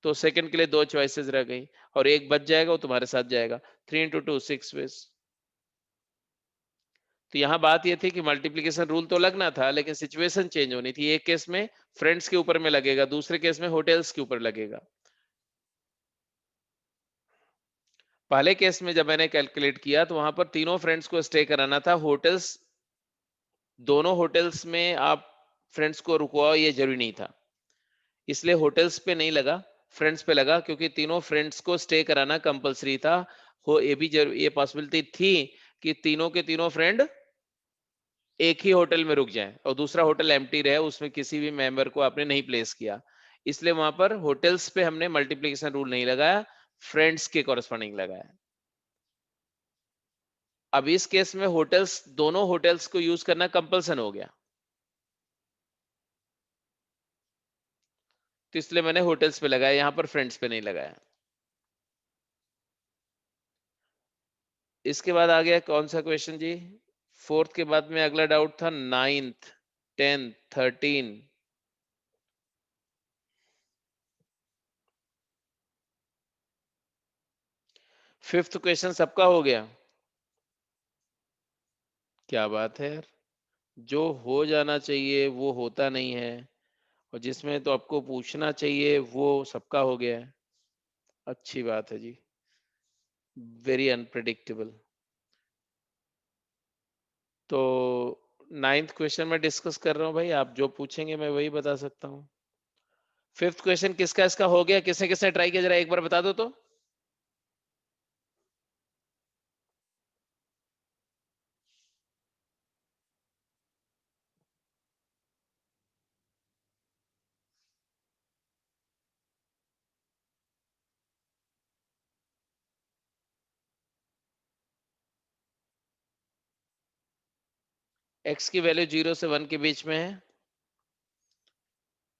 तो सेकंड के लिए 2 चॉइसेस रह गई, और एक बच जाएगा, वो तुम्हारे साथ जाएगा। 3 into 2 6 ways। तो यहाँ बात ये थी कि मल्टीप्लिकेशन रूल तो लगना था, लेकिन सिचुएशन चेंज होनी थी। एक केस में फ्रेंड्स के ऊपर में लगेगा, दूसरे केस में होटल्स के ऊपर लगेगा। पहले केस में जब मैंने कैलकुलेट किया तो वहां पर तीनों फ्रेंड्स को स्टे कराना था। होटल्स, दोनों होटल्स में आप फ्रेंड्स को रुकवाओ ये जरूरी नहीं था, इसलिए होटल्स पे नहीं लगा, फ्रेंड्स पे लगा, क्योंकि तीनों फ्रेंड्स को स्टे कराना कंपलसरी था। हो ये भी ये पॉसिबिलिटी थी कि तीनों के तीनों फ्रेंड एक ही होटल में रुक जाएं और दूसरा होटल एम्प्टी रहे, उसमें किसी भी मेंबर को आपने नहीं प्लेस किया, इसलिए वहां पर होटल्स पे हमने मल्टीप्लिकेशन रूल नहीं लगाया, फ्रेंड्स के कॉरेस्पॉन्डिंग लगाया। अब इस केस में होटल्स, दोनों होटल्स को यूज करना कंपल्सन हो गया, तो इसलिए मैंने होटल्स पे लगाया, यहां पर फ्रेंड्स पे नहीं लगाया। इसके बाद आ गया कौन सा क्वेश्चन जी? फोर्थ के बाद में अगला डाउट था नाइन्थ, 10th, 13। फिफ्थ क्वेश्चन सबका हो गया? क्या बात है यार, जो हो जाना चाहिए वो होता नहीं है, और जिसमें तो आपको पूछना चाहिए वो सबका हो गया है। अच्छी बात है जी, वेरी अनप्रिडिक्टेबल। तो नाइन्थ क्वेश्चन में डिस्कस कर रहा हूँ भाई, आप जो पूछेंगे मैं वही बता सकता हूँ। फिफ्थ क्वेश्चन किसका इसका हो गया? किसने किसने ट्राई किया, जरा एक बार बता दो तो। एक्स की वैल्यू 0 से 1 के बीच में है,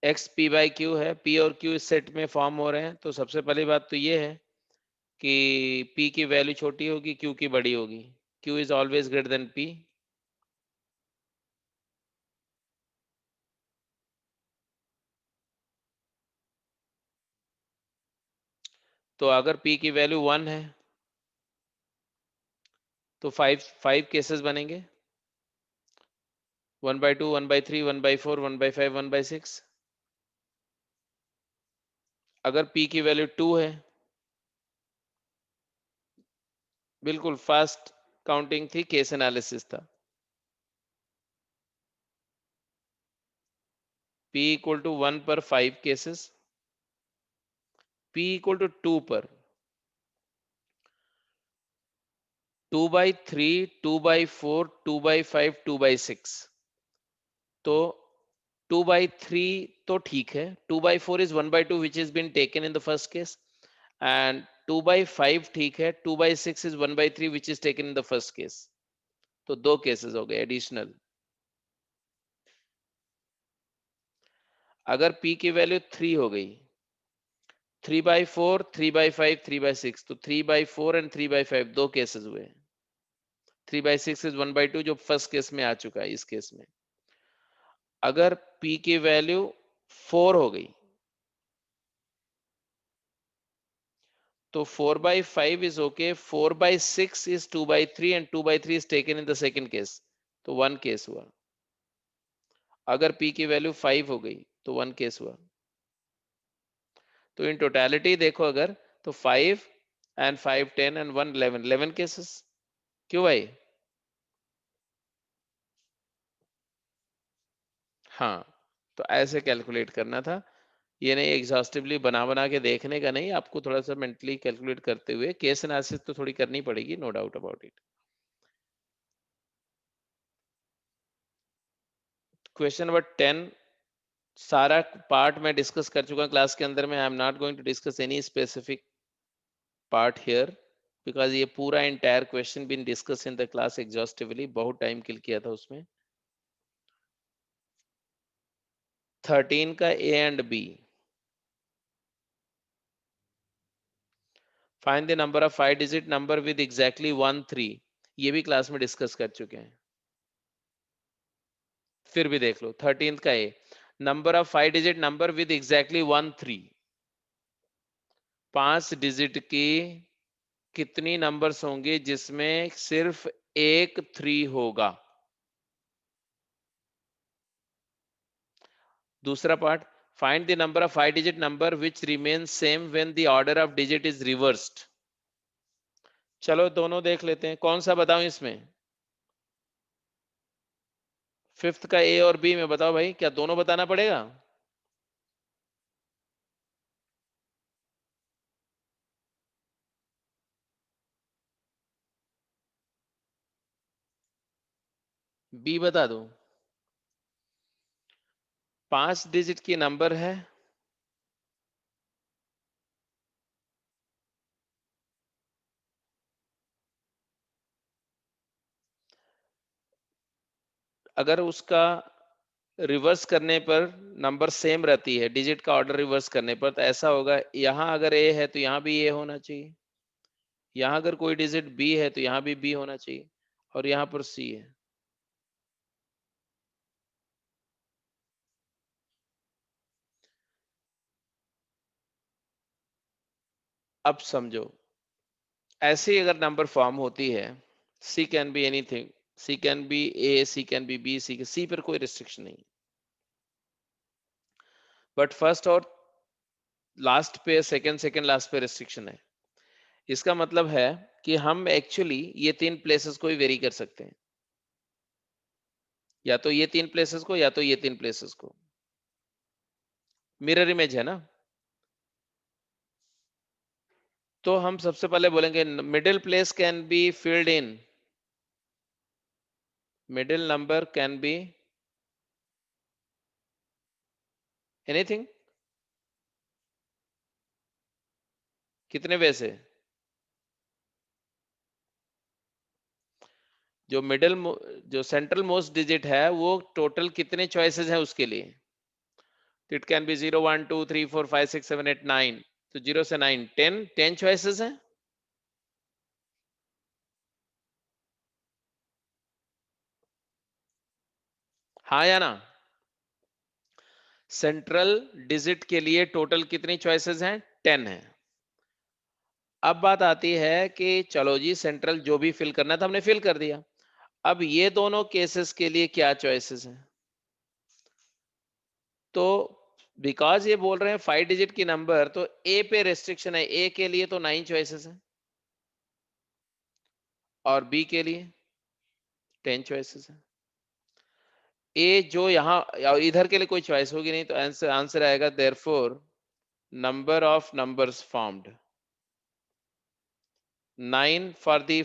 एक्स पी बाई क्यू है, पी और क्यू इस सेट में फॉर्म हो रहे हैं, तो सबसे पहली बात तो ये है कि पी की वैल्यू छोटी होगी, क्यू की बड़ी होगी। Q is always greater than P. तो अगर पी की वैल्यू 1 है तो फाइव केसेस बनेंगे, 1/2, 1/3, 1/4, 1/5, 1/6। अगर पी की वैल्यू 2 है, बिल्कुल फास्ट काउंटिंग थी, केस एनालिसिस था। पी इक्वल टू 1 पर 5 केसेस, पी इक्वल टू 2 पर 2/3, 2/4, 2/5, 2/6। तो 2/3 तो ठीक है, 2/4 is 1/2 which has been taken in the first case, and 2/5 ठीक है, 2/6 is 1/3 which is taken in the first case। तो दो केसेस हो गए एडिशनल। अगर p की वैल्यू 3 हो गई, 3/4, 3/5, 3/6, तो 3/4 एंड 3/5 दो केसेस हुए। 3/6 इज 1/2 जो फर्स्ट केस में आ चुका है इस केस में। अगर p की वैल्यू 4 हो गई, तो 4/5 is okay, 4/6 is 2/3 and 2/3 is taken in the second case, तो वन केस हुआ। अगर p की वैल्यू 5 हो गई तो वन केस हुआ। तो इन टोटलिटी देखो अगर, तो 5 एंड 5 10 एंड 1 11 11 केसेस। क्यों भाई? हाँ, तो ऐसे कैलकुलेट करना था। ये नहीं एग्जॉस्टिवली बना बना के देखने का नहीं, आपको थोड़ा सा मेंटली कैलकुलेट करते हुए केस एनालिसिस तो थोड़ी करनी पड़ेगी, no doubt about it. Question number 10 सारा पार्ट मैं डिस्कस कर चुका क्लास के अंदर में। I am not going to discuss any specific part here because ये पूरा entire question been discussed in the class exhaustively, बहुत टाइम किल किया था उसमें। 13 का A and B, find the number of 5 digit number with exactly 1 3, ये भी class में डिस्कस कर चुके हैं। फिर भी देख लो 13 का A, number of 5 digit number with exactly 1 3, 5 digit की कितनी नंबर्स होंगे जिसमें सिर्फ एक 3 होगा। दूसरा part, find the number of 5 digit number which remain same when the order of digit is reversed. चलो दोनों देख लेते हैं, कौन सा बताऊं इसमें? फिफ्थ का ए और बी में बताओ भाई, क्या दोनों बताना पड़ेगा? बी बता दो। 5 डिजिट की नंबर है, अगर उसका रिवर्स करने पर नंबर सेम रहती है, डिजिट का ऑर्डर रिवर्स करने पर, तो ऐसा होगा यहां अगर ए है तो यहां भी ए होना चाहिए, यहां अगर कोई डिजिट बी है तो यहां भी बी होना चाहिए, और यहां पर सी है। अब समझो, ऐसी अगर नंबर फॉर्म होती है, C can be anything, C can be A, C can be B, C पर कोई रिस्ट्रिक्शन नहीं, बट फर्स्ट और लास्ट पे, सेकंड सेकंड लास्ट पे रिस्ट्रिक्शन है। इसका मतलब है कि हम एक्चुअली ये तीन प्लेसेस को ही वेरी कर सकते हैं, या तो ये तीन प्लेसेस को या तो ये तीन प्लेसेस को। मिरर इमेज है ना। तो हम सबसे पहले बोलेंगे middle place can be filled in, middle number can be anything. कितने वे से? जो मिडिल जो सेंट्रल मोस्ट डिजिट है वो टोटल कितने चॉइसेस हैं उसके लिए? इट कैन बी 0 1 2 3 4 5 6 7 8 9, तो 0 से 9 10, 10 चॉइसेस हैं। हाँ या ना? सेंट्रल डिजिट के लिए टोटल कितनी चॉइसेस हैं? 10 है। अब बात आती है कि चलो जी सेंट्रल जो भी फिल करना था हमने फिल कर दिया, अब ये दोनों केसेस के लिए क्या चॉइसेस हैं? तो बिकॉज ये बोल रहे हैं 5 डिजिट की नंबर, तो ए पे रेस्ट्रिक्शन है, ए के लिए तो 9 चॉइसेस हैं और बी के लिए 10 चॉइसेस हैं। ए जो यहाँ इधर के लिए कोई चॉइस होगी नहीं, तो आंसर आंसर आएगा therefore number of numbers formed 9 for the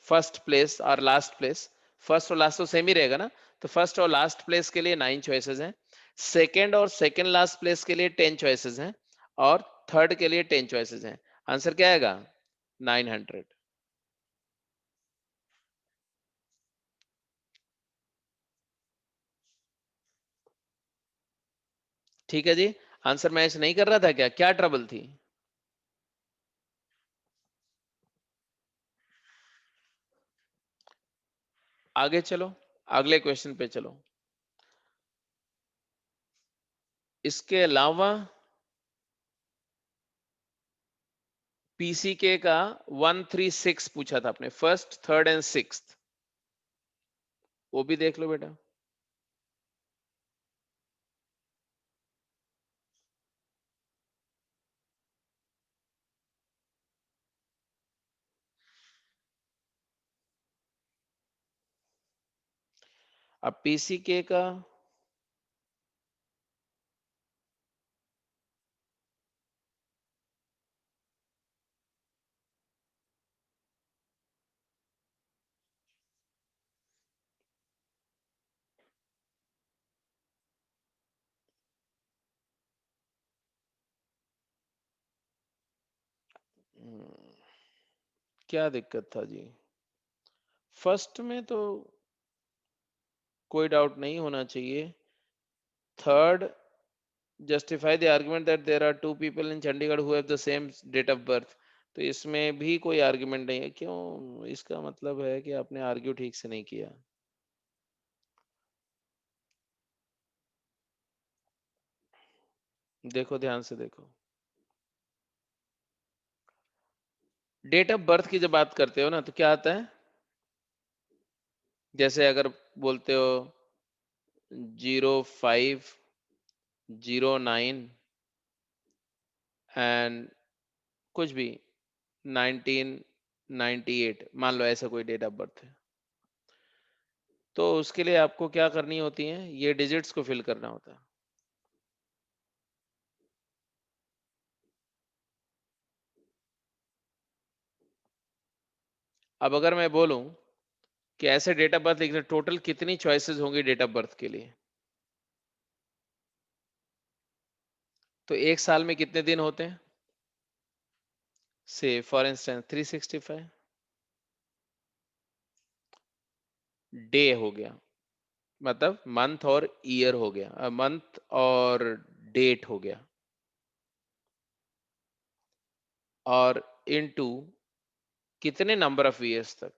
first place और लास्ट प्लेस। फर्स्ट और लास्ट तो सेम ही रहेगा ना, तो फर्स्ट और लास्ट प्लेस के लिए 9 चॉइसेस हैं, सेकंड और सेकंड लास्ट प्लेस के लिए 10 चॉइसेस हैं, और थर्ड के लिए 10 चॉइसेस हैं। आंसर क्या आएगा? 900। ठीक है जी। आंसर मैच नहीं कर रहा था क्या? क्या ट्रबल थी? आगे चलो, अगले क्वेश्चन पे चलो। इसके अलावा पीसीके का 136 पूछा था आपने, फर्स्ट थर्ड एंड सिक्स्थ, वो भी देख लो बेटा। अब पीसीके का क्या दिक्कत था जी? फर्स्ट में तो कोई डाउट नहीं होना चाहिए। Third, justify the argument that there are two people in Chandigarh who have the same date of birth। तो इसमें भी कोई आर्गुमेंट नहीं है। क्यों? इसका मतलब है कि आपने आर्ग्यू ठीक से नहीं किया। देखो, ध्यान से देखो, डेट ऑफ बर्थ की जब बात करते हो ना तो क्या आता है? जैसे अगर बोलते हो 0509 एंड कुछ भी 1998, मान लो ऐसा कोई डेट ऑफ बर्थ है, तो उसके लिए आपको क्या करनी होती है? ये डिजिट्स को फिल करना होता है। अब अगर मैं बोलूं कि ऐसे डेट ऑफ बर्थ लिखने, टोटल कितनी चॉइसेस होंगी डेट ऑफ बर्थ के लिए? तो एक साल में कितने दिन होते हैं? से फॉर इंस्टेंस 365 डे हो गया, मतलब मंथ और ईयर हो गया, मंथ और डेट हो गया, और इनटू कितने नंबर ऑफ ईयर्स तक।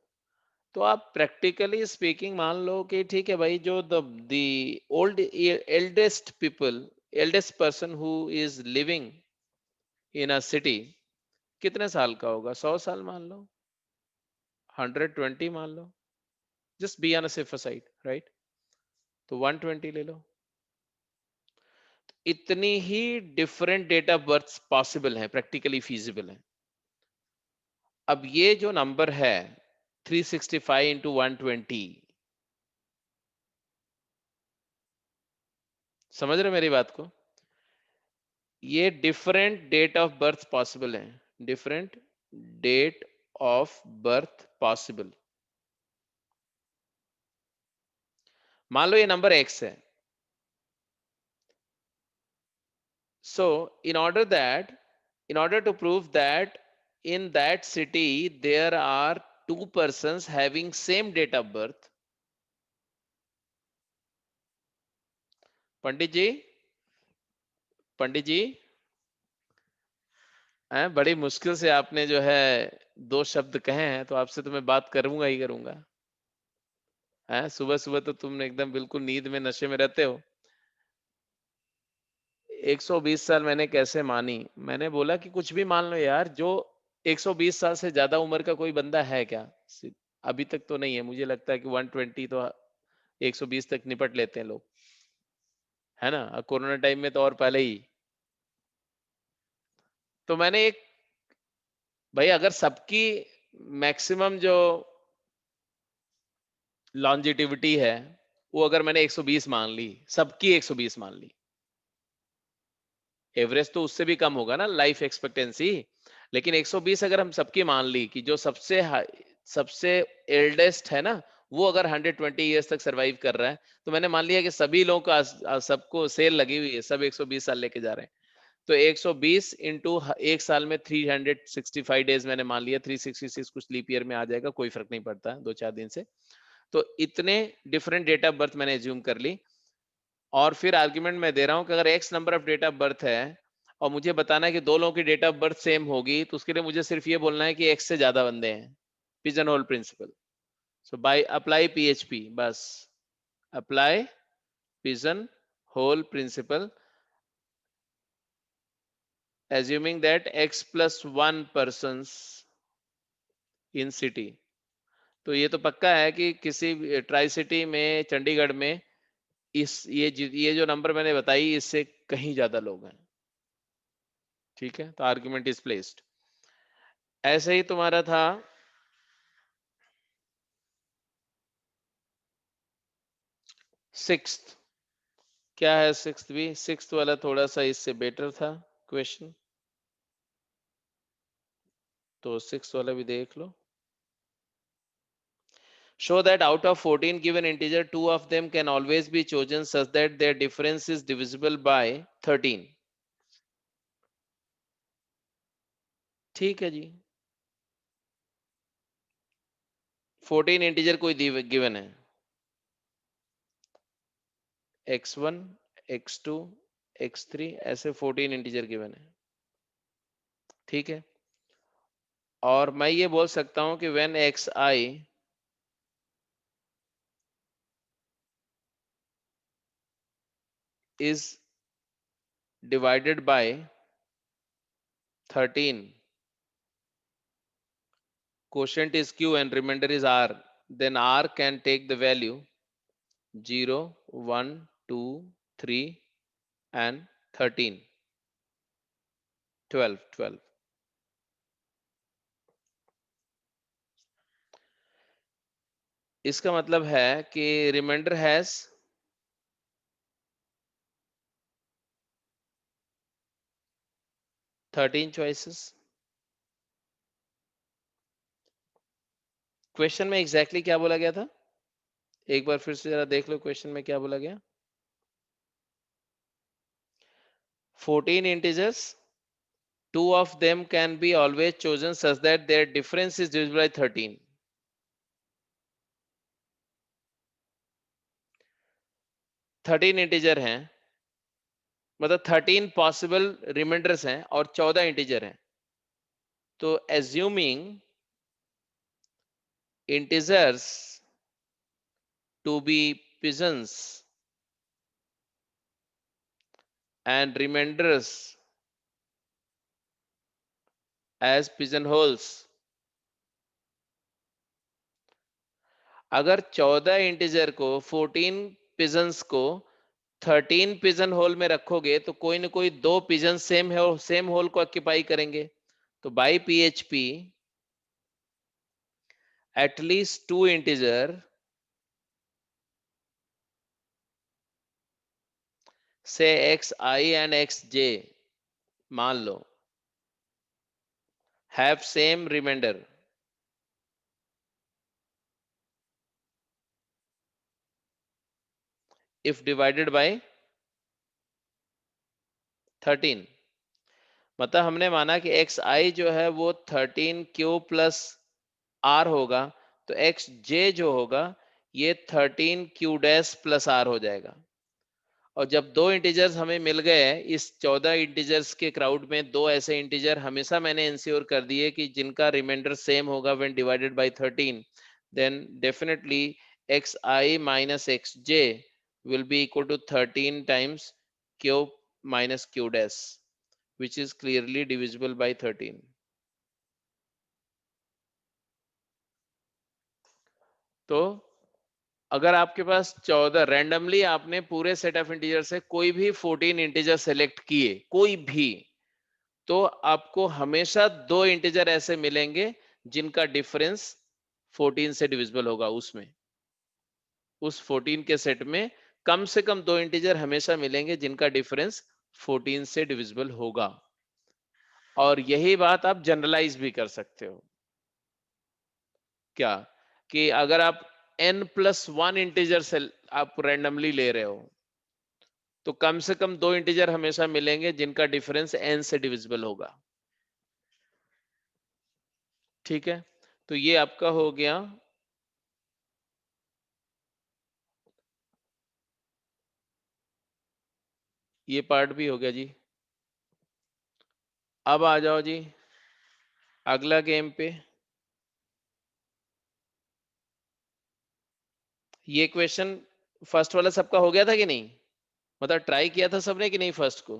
तो आप प्रैक्टिकली स्पीकिंग मान लो कि ठीक है भाई, जो the old eldest people, eldest person who is living in a city कितने साल का होगा? 100 साल मान लो, 120 मान लो, just be on a safer side, right? तो 120 ले लो। इतनी ही different date of birth possible है, प्रैक्टिकली फीजिबल है। अब ये जो नंबर है 365 इंटू 120, समझ रहे हो मेरी बात को? ये different date of birth possible है, different date of birth possible. मान लो ये नंबर एक्स है, so in order to prove that in that city there are two persons having same date of birth, पंडित जी, पंडित जी, हैं, बड़ी मुश्किल से आपने जो है दो शब्द कहे हैं, तो आपसे तो मैं बात करूंगा ही करूंगा। हैं, सुबह सुबह तो तुम एकदम बिल्कुल नींद में, नशे में रहते हो। 120 साल मैंने कैसे मानी? मैंने बोला कि कुछ भी मान लो यार, जो 120 साल से ज्यादा उम्र का कोई बंदा है क्या? अभी तक तो नहीं है, मुझे लगता है कि 120 तो 120 तक निपट लेते हैं लोग, है ना? कोरोना टाइम में तो और पहले ही। तो मैंने एक, भाई अगर सबकी मैक्सिमम जो लॉन्जिटिविटी है वो अगर मैंने 120 मान ली, सबकी 120 मान ली, एवरेज तो उससे भी कम होगा ना लाइफ एक्सपेक्टेंसी, लेकिन 120 अगर हम सबकी मान ली कि जो सबसे एल्डेस्ट है ना, वो अगर 120 ईयर्स तक सरवाइव कर रहा है, तो मैंने मान लिया कि सभी लोगों का सबको सेल लगी हुई है, सब 120 साल लेके जा रहे हैं। तो 120 इंटू एक साल में 365 डेज मैंने मान लिया, 366 कुछ लीप ईयर में आ जाएगा, कोई फर्क नहीं पड़ता 2-4 दिन से। तो इतने डिफरेंट डेट ऑफ बर्थ मैंने एज्यूम कर ली, और फिर आर्ग्यूमेंट में दे रहा हूं कि अगर X number of date of birth है और मुझे बताना है कि दो लोगों की डेट ऑफ बर्थ सेम होगी, तो उसके लिए मुझे सिर्फ ये बोलना है कि एक्स से ज्यादा बंदे हैं, pigeon hole principle. So by apply PHP, बस apply pigeon hole principle, assuming that x plus one persons in city। तो ये तो पक्का है कि किसी ट्राई सिटी में, चंडीगढ़ में, ये जो नंबर मैंने बताई इससे कहीं ज्यादा लोग हैं। ठीक है, तो आर्ग्यूमेंट इज प्लेस्ड। ऐसे ही तुम्हारा था सिक्स्थ क्या है? सिक्स्थ भी, सिक्स्थ वाला थोड़ा सा इससे बेटर था क्वेश्चन, तो सिक्स्थ वाला भी देख लो। Show that out of 14 given integer, 2 of them can always be chosen such that their difference is divisible by 13। ठीक है जी, 14 इंटीजर कोई गिवन है, x1 x2 x3 ऐसे 14 इंटीजर गिवन है, ठीक है। और मैं ये बोल सकता हूं कि when xi is divided by 13, quotient is q and remainder is r, then r can take the value 0 1 2 3 and 13 12। इसका मतलब है कि रिमाइंडर हैज 13 चॉइसेस। क्वेश्चन में एग्जैक्टली क्या बोला गया था, एक बार फिर से जरा देख लो क्वेश्चन में क्या बोला गया। 14 integers, 2 of them can be always chosen such that their difference is divisible by 13। 13 integer हैं, मतलब 13 पॉसिबल रिमाइंडर्स हैं और 14 इंटीजर हैं, तो assuming integers to be pigeons and remainders as pigeon holes, अगर 14 इंटीजर को 14 पिजन्स को 13 पिजन होल में रखोगे तो कोई ना कोई दो पिजन सेम होल को ऑक्यूपाई करेंगे, तो बाई पीएचपी एटलीस्ट 2 इंटीजर से X I and X J मान लो have same remainder if divided by 13। मतलब हमने माना कि एक्स आई जो है वो 13 क्यू प्लस आर होगा, तो एक्स जे जो होगा ये 13 क्यू डैश प्लस आर हो जाएगा। और जब दो इंटीजर्स हमें मिल गए इस 14 इंटीजर्स के क्राउड में, दो ऐसे इंटीजर हमेशा मैंने इंश्योर कर दिए कि जिनका रिमाइंडर सेम होगा when divided by 13, then definitely X I minus X J will be equal to 13 times Q minus Q dash which is clearly divisible by 13। तो अगर आपके पास 14 रैंडमली आपने पूरे सेट ऑफ इंटीजर से कोई भी 14 इंटीजर सेलेक्ट किए, कोई भी, तो आपको हमेशा दो इंटीजर ऐसे मिलेंगे जिनका डिफरेंस 14 से डिविजिबल होगा। उसमें उस 14 के सेट में कम से कम दो इंटीजर हमेशा मिलेंगे जिनका डिफरेंस 14 से डिविजिबल होगा। और यही बात आप जनरलाइज भी कर सकते हो, क्या कि अगर आप n+1 इंटीजर से आप रैंडमली ले रहे हो तो कम से कम दो इंटीजर हमेशा मिलेंगे जिनका डिफरेंस n से डिविजिबल होगा। ठीक है, तो ये आपका हो गया ये पार्ट भी हो गया जी। अब आ जाओ जी अगला गेम पे। ये क्वेश्चन फर्स्ट वाला सबका हो गया था कि नहीं, मतलब ट्राई किया था सबने कि नहीं फर्स्ट को?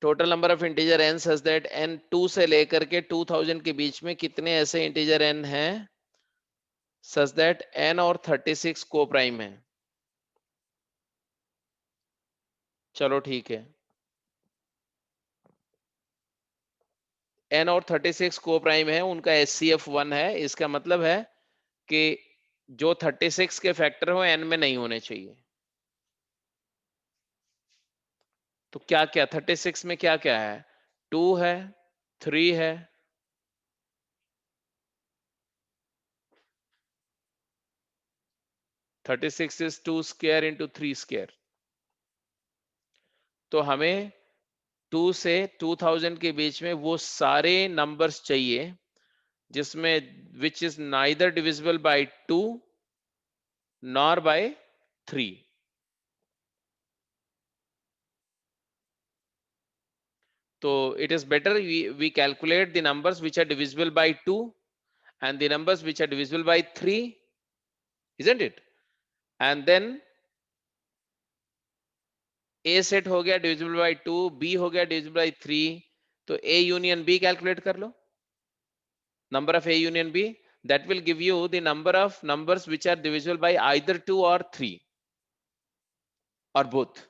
Total number of integer n such that n 2 से लेकर के 2000 के बीच में कितने ऐसे इंटीजर n हैं सच दैट n और 36 को प्राइम है। चलो ठीक है, n और 36 को प्राइम है, उनका HCF 1 है। इसका मतलब है कि जो 36 के फैक्टर हो n में नहीं होने चाहिए। तो क्या क्या 36 में क्या क्या है? 2 है, 3 है, 36 इज 2 स्क्वायर इंटू 3 स्क्वायर। तो हमें 2 से 2000 के बीच में वो सारे नंबर्स चाहिए जिसमें which is neither divisible by 2 nor bye 3। तो it is better we calculate the numbers which are divisible by 2 and the numbers which are divisible by 3, isn't it? And then A set हो गया divisible by 2, B हो गया divisible by 3, तो A union B calculate कर लो, number of A union B, that will give you the number of numbers which are divisible by either 2 or 3 or both.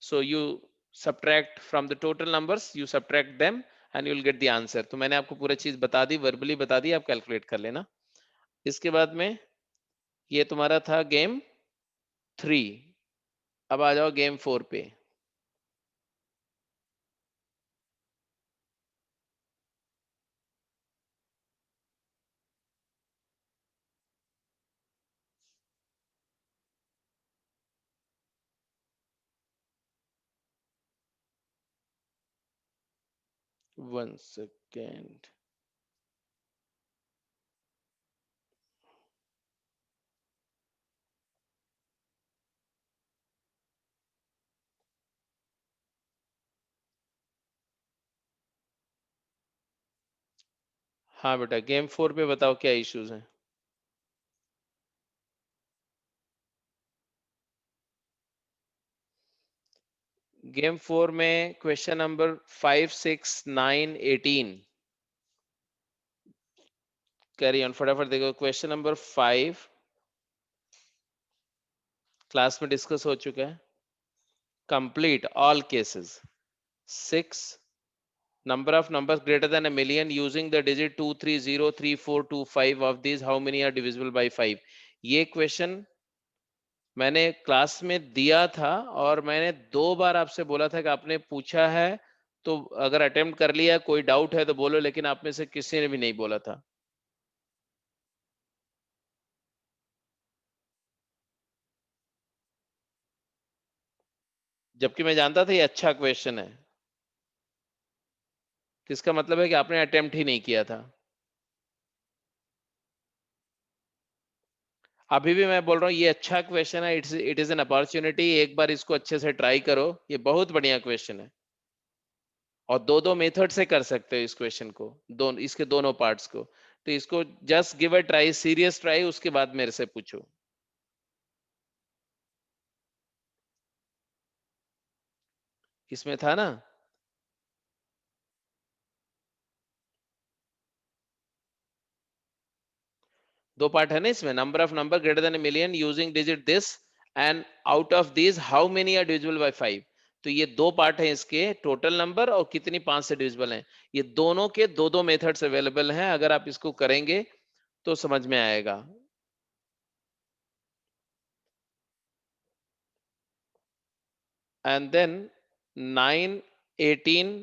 So you subtract from the total numbers, you subtract them and you will get the answer. तो मैंने आपको पूरा चीज बता दी, verbally बता दी, आप calculate कर लेना। इसके बाद में ये तुम्हारा था गेम 3। अब आ जाओ गेम 4 पे। 1 सेकेंड। हाँ बेटा, गेम 4 पे बताओ क्या इश्यूज हैं। गेम 4 में क्वेश्चन नंबर 5, 6, 9, 18। कैरी ऑन, फटाफट देखो। क्वेश्चन नंबर 5 क्लास में डिस्कस हो चुका है, complete all cases. 6, number of numbers greater than a million using the digit 2, 3, 0, 3, 4, 2, 5 of these how many are divisible by 5। ये क्वेश्चन मैंने क्लास में दिया था और मैंने 2 बार आपसे बोला था कि आपने पूछा है तो अगर अटेम्प्ट कर लिया, कोई डाउट है तो बोलो, लेकिन आप में से किसी ने भी नहीं बोला था। जबकि मैं जानता था ये अच्छा क्वेश्चन है, किसका मतलब है कि आपने अटेम्प्ट ही नहीं किया था। अभी भी मैं बोल रहा हूँ ये अच्छा क्वेश्चन है, इट इज एन अपॉर्चुनिटी, एक बार इसको अच्छे से ट्राई करो, ये बहुत बढ़िया क्वेश्चन है। और दो दो मेथड से कर सकते हो इस क्वेश्चन को, दोनों इसके दोनों पार्ट्स को। तो इसको just give a try, serious try, उसके बाद मेरे से पूछो। इसमें था ना, 2 पार्ट है ना इसमें, number of number greater than a million using digit this and out of this how many are divisible by 5। तो ये 2 पार्ट है इसके, टोटल नंबर और कितनी 5 से डिविजिबल है। ये दोनों के दो दो मेथड्स अवेलेबल हैं, अगर आप इसको करेंगे तो समझ में आएगा। एंड देन 9, 18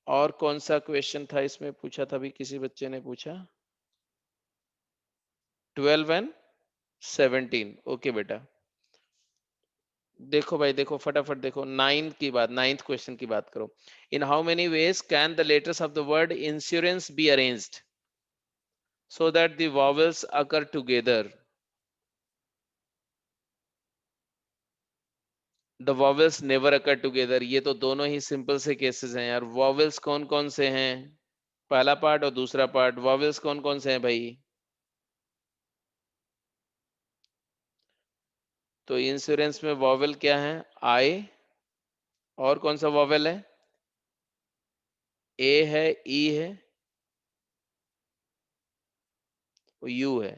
और कौन सा क्वेश्चन था इसमें पूछा था, भी किसी बच्चे ने पूछा, 12 एंड 17। ओके बेटा, देखो भाई देखो, फटाफट देखो, 9 की बात, 9th क्वेश्चन की बात करो। In how many ways can the letters of the word insurance be arranged so that the vowels occur together. The vowels never occur together, ये तो दोनों ही सिंपल से केसेस हैं यार। वॉवेल्स कौन कौन से हैं? पहला पार्ट और दूसरा पार्ट, वॉवेल्स कौन कौन से हैं भाई? तो इंश्योरेंस में वॉवेल क्या है? आई। और कौन सा वॉवेल है? ए है, ई है, यू है।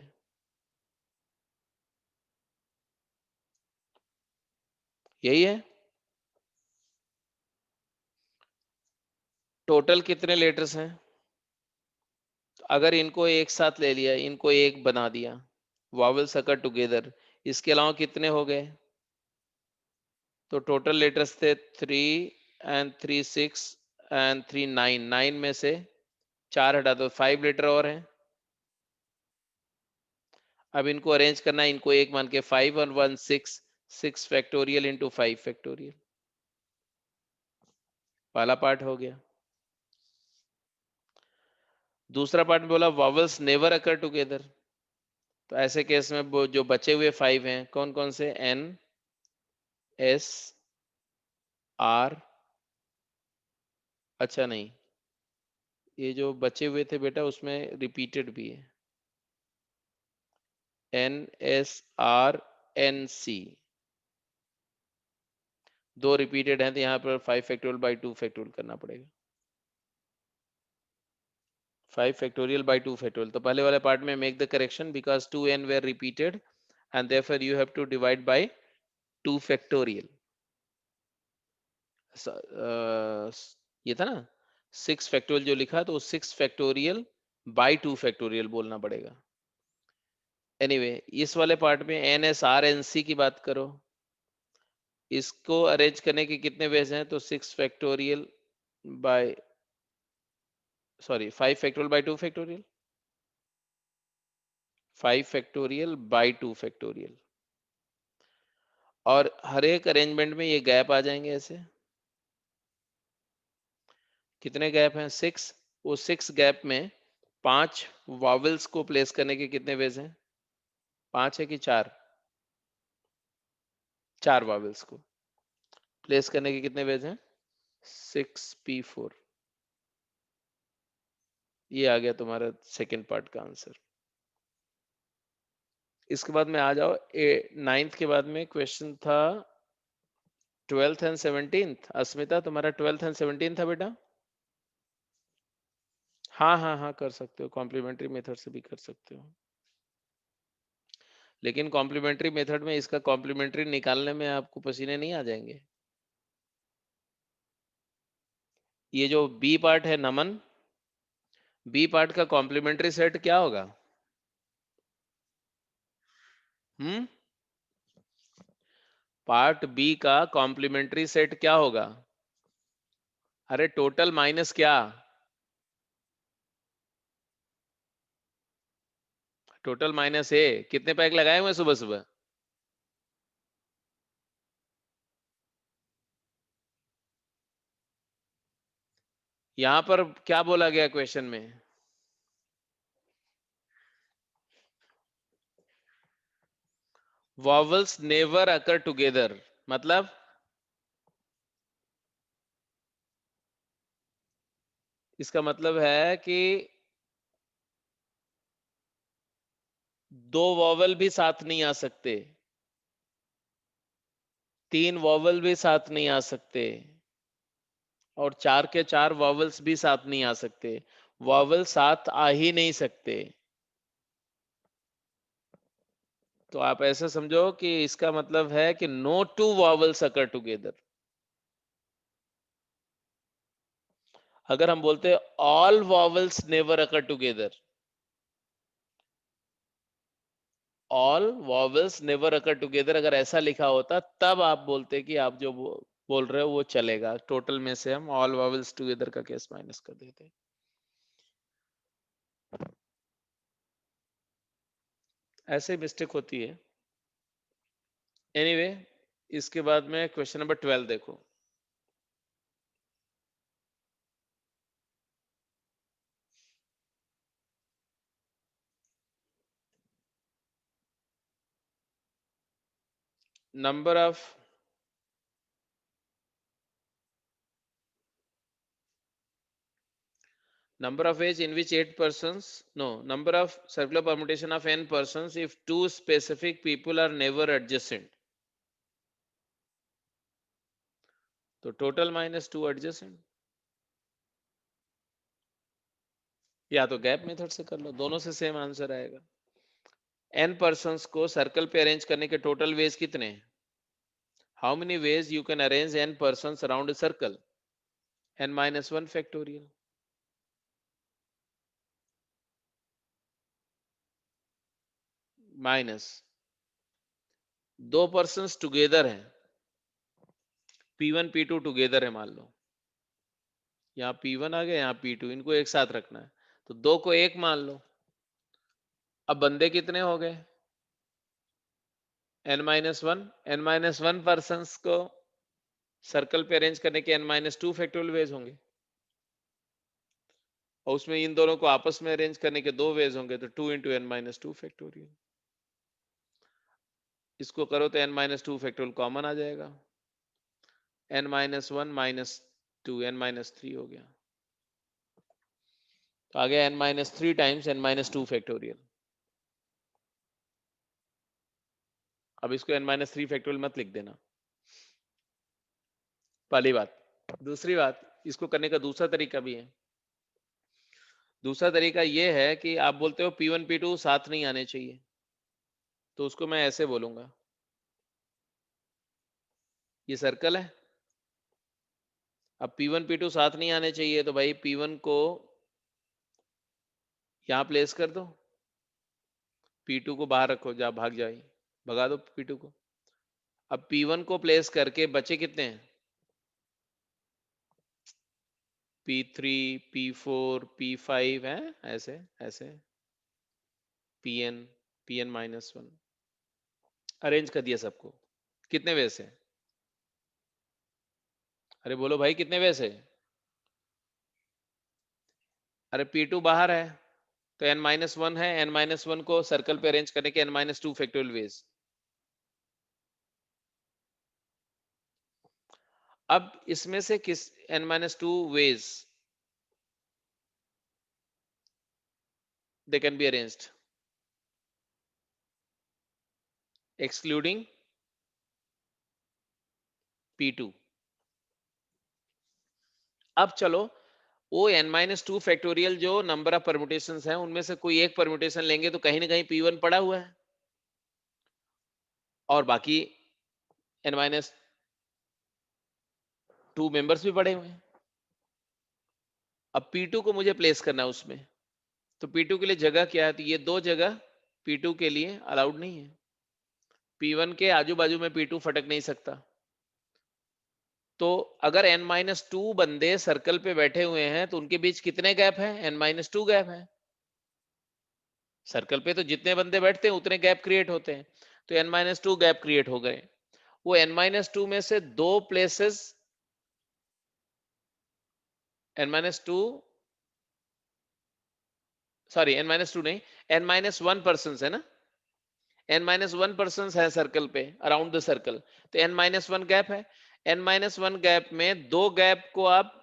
यही है। टोटल कितने लेटर्स हैं? अगर इनको एक साथ ले लिया, इनको एक बना दिया, वावल्स अकर टुगेदर, इसके अलावा कितने हो गए? तो टोटल लेटर्स थे 3 and 3 6 एंड 3 9, 9 में से 4 हटा दो, 5 लेटर और हैं। अब इनको अरेंज करना है, इनको एक मान के 5 और 1 6, 6 फैक्टोरियल इंटू 5 फैक्टोरियल, पहला पार्ट हो गया। दूसरा पार्ट में बोला वावल्स नेवर अकर टुगेदर, तो ऐसे केस में जो बचे हुए 5 हैं कौन कौन से? एन, एस, आर, अच्छा नहीं, ये जो बचे हुए थे बेटा उसमें रिपीटेड भी है, एन, एस, आर, एन, सी, दो रिपीटेड हैं, तो यहाँ पर 5 फैक्टोरियल बाई 2 फैक्टोरियल करना पड़ेगा। 5 फैक्टोरियल बाई 2 फैक्टोरियल, तो पहले वाले पार्ट में make the correction because 2n were repeated and therefore you have to divide by 2 factorial. ये था ना 6 फैक्टोरियल जो लिखा, तो 6 फैक्टोरियल बाई 2 फैक्टोरियल बोलना पड़ेगा। एनीवे इस वाले पार्ट में एन, एस, आर, एन, सी की बात करो, इसको अरेंज करने के कितने वेज हैं? तो 6 factorial by, sorry 5 factorial by 2 factorial, 5 factorial by 2 factorial, और हर एक अरेंजमेंट में ये गैप आ जाएंगे ऐसे। कितने गैप हैं? 6। वो 6 गैप में 5 वॉवेल्स को प्लेस करने के कितने वेज हैं? 5 है कि 4? 4 वॉवेल्स को प्लेस करने के कितने वेज हैं? 6p4। ये आ गया तुम्हारा सेकंड पार्ट का आंसर। इसके बाद में आ जाओ 9th के बाद में क्वेश्चन था 12th एंड 17th। अस्मिता तुम्हारा 12th एंड 17th था बेटा? हाँ हाँ हाँ कर सकते हो, कॉम्प्लीमेंट्री मेथड से भी कर सकते हो, लेकिन कॉम्प्लीमेंट्री मेथड में इसका कॉम्प्लीमेंट्री निकालने में आपको पसीने नहीं आ जाएंगे। ये जो बी पार्ट है नमन, बी पार्ट का कॉम्प्लीमेंट्री सेट क्या होगा? हम्म, पार्ट बी का कॉम्प्लीमेंट्री सेट क्या होगा? अरे टोटल माइनस क्या? टोटल माइनस ए। कितने पैक लगाए हुए सुबह सुबह? यहां पर क्या बोला गया क्वेश्चन में? वॉवल्स नेवर अकर टुगेदर, मतलब इसका मतलब है कि दो वॉवल भी साथ नहीं आ सकते, 3 वॉवल भी साथ नहीं आ सकते, और 4 के 4 वॉवल्स भी साथ नहीं आ सकते। वॉवल साथ आ ही नहीं सकते। तो आप ऐसे समझो कि इसका मतलब है कि no two vowels occur together. अगर हम बोलते all vowels never occur together, all vowels never occur together, अगर ऐसा लिखा होता तब आप बोलते कि आप जो बोल रहे हो वो चलेगा। टोटल में से हम ऑल वॉवल्स टुगेदर का केस माइनस कर देते। ऐसे मिस्टेक होती है। एनीवे इसके बाद में क्वेश्चन नंबर 12 देखो। number of number of ways in which 8 persons, no, number of circular permutation of n persons if two specific people are never adjacent, तो टोटल माइनस 2 एडजेसेंट, या तो गैप मेथड से कर लो, दोनों से सेम आंसर आएगा। n persons को circle पे अरेंज करने के टोटल वेज कितने हैं? How many ways you can arrange n persons around a circle? n minus 1 factorial. Minus दो पर्सन्स टुगेदर हैं, P1 P2 टुगेदर है मान लो, यहाँ P1 आ गया, यहाँ P2, इनको एक साथ रखना है, तो दो को एक मान लो। अब बंदे कितने हो गए? n माइनस वन पर्सन को सर्कल पे अरेंज करने के n minus two factorial veg होंगे, और उसमें इन दोनों को आपस में अरेंज करने के दो वेज होंगे, तो 2 into N minus two factorial. इसको करो तो n minus two factorial common आ जाएगा, n minus one minus two, n minus three हो गया, तो आ गया n minus three times n minus two factorial. अब इसको n माइनस थ्री फैक्टोरियल मत लिख देना, पहली बात। दूसरी बात, इसको करने का दूसरा तरीका भी है। दूसरा तरीका ये है कि आप बोलते हो P1 P2 साथ नहीं आने चाहिए, तो उसको मैं ऐसे बोलूंगा, ये सर्कल है, अब P1 P2 साथ नहीं आने चाहिए, तो भाई P1 को यहां प्लेस कर दो, P2 को बाहर रखो, जा भाग जाए, भगा दो P2 को। अब P1 को प्लेस करके बचे कितने हैं? P3 P4 P5 है, ऐसे ऐसे Pn Pn minus one arrange कर दिया सबको। कितने वे से? अरे बोलो भाई कितने वे से? अरे P2 बाहर है, तो n माइनस वन है, n माइनस वन को सर्कल पे अरेंज करने के n minus two factorial veg. अब इसमें से किस n minus two ways they can be arranged excluding P2। अब चलो वो n माइनस टू फैक्टोरियल जो नंबर ऑफ परम्यूटेशन है, उनमें से कोई एक परम्यूटेशन लेंगे तो कहीं ना कहीं P1 पड़ा हुआ है, और बाकी n माइनस टू मेंबर्स भी पड़े हुए हैं। अब P2 को मुझे प्लेस करना है उसमें, तो P2 के लिए जगह क्या है? तो ये दो जगह P2 के लिए अलाउड नहीं है, P1 के आजू बाजू में P2 फटक नहीं सकता। तो अगर n माइनस टू बंदे सर्कल पे बैठे हुए हैं, तो उनके बीच कितने गैप हैं? n माइनस टू गैप है। सर्कल पे तो जितने बंदे बैठते हैं उतने गैप क्रिएट होते हैं, तो n minus to gap create हो गए। वो n माइनस टू में से दो places, n minus to, sorry n minus to नहीं, n माइनस वन पर्सन है ना, n माइनस वन पर्सन है सर्कल पे, अराउंड द सर्कल, तो n माइनस वन गैप है। n माइनस वन गैप में दो गैप को आप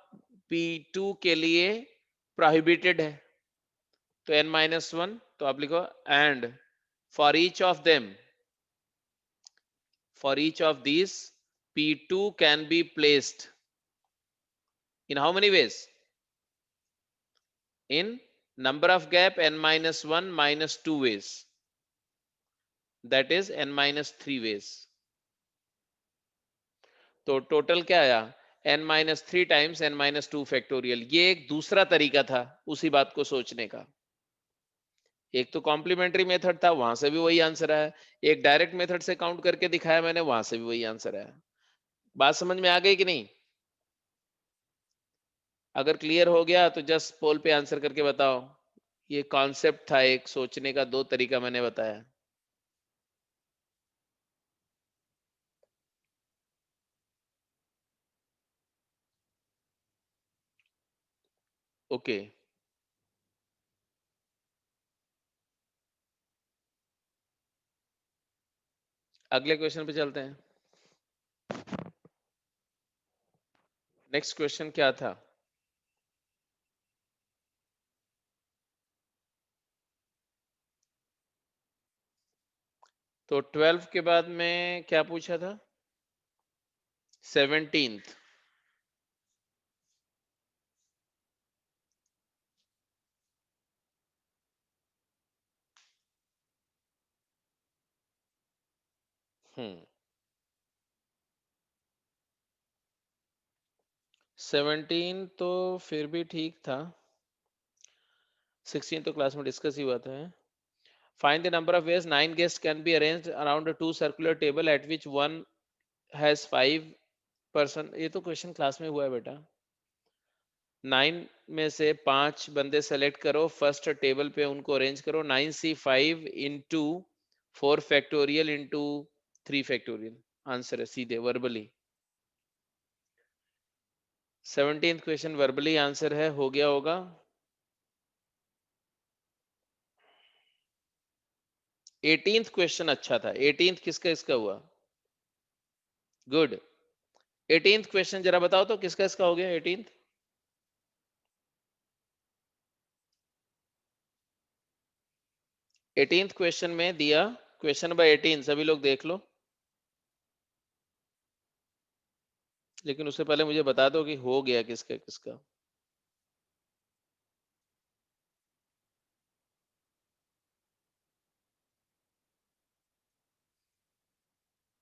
P2 के लिए प्रोहिबिटेड है, तो n माइनस वन, तो आप लिखो and for each of them, for each of these P2 can be placed in how many ways? In number of gap n minus 1 minus 2 ways, that is n minus 3 ways। तो total क्या आया? n minus three times n minus two factorial. ये एक दूसरा तरीका था उसी बात को सोचने का। एक तो कॉम्प्लीमेंट्री मेथड था, वहां से भी वही आंसर आया, एक डायरेक्ट मेथड से काउंट करके दिखाया मैंने, वहां से भी वही आंसर आया। बात समझ में आ गई कि नहीं? अगर क्लियर हो गया तो जस्ट पोल पे आंसर करके बताओ। ये कॉन्सेप्ट था, एक सोचने का दो तरीका मैंने बताया। ओके, अगले क्वेश्चन पे चलते हैं। नेक्स्ट क्वेश्चन क्या था? तो 12 के बाद में क्या पूछा था? 17th। हम्म, 17 तो फिर भी ठीक था, 16 तो क्लास में डिस्कस ही हुआ था। Find the number of veg 9 guest can be arranged around a 2 circular table eight which one has 5 person. ये तो क्वेश्चन क्लास में हुआ है बेटा। 9 में से 5 बंदे सेलेक्ट करो, फर्स्ट टेबल पे उनको अरेंज करो। 9C5 into 4 factorial into 3 factorial, answer है सीधे verbally. 17th question verbally answer है, हो गया होगा। 18th क्वेश्चन अच्छा था। 18th किसका इसका हुआ? गुड। 18th क्वेश्चन जरा बताओ तो किसका इसका हो गया 18th? एटीन्थ क्वेश्चन में दिया, क्वेश्चन नंबर 18 सभी लोग देख लो। लेकिन उससे पहले मुझे बता दो कि हो गया किसका किसका।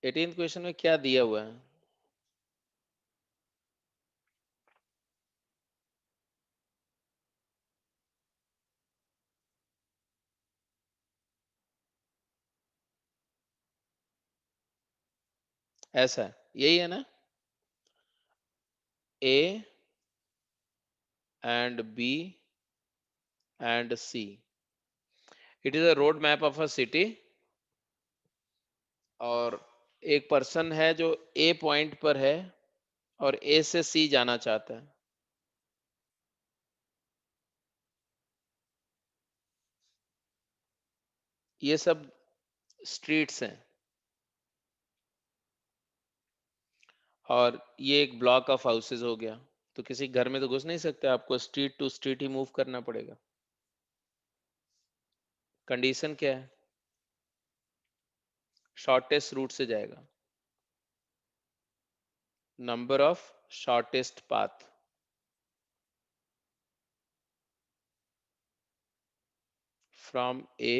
एटीन्थ क्वेश्चन में क्या दिया हुआ है? ऐसा है, यही है ना? A and B and C. It is a road map of a city. और एक पर्सन है जो A पॉइंट पर है और A से C जाना चाहता है। ये सब स्ट्रीट्स हैं और ये एक ब्लॉक ऑफ हाउसेज हो गया। तो किसी घर में तो घुस नहीं सकते, आपको स्ट्रीट टू स्ट्रीट ही मूव करना पड़ेगा। कंडीशन क्या है? शॉर्टेस्ट रूट से जाएगा। Number of shortest path from A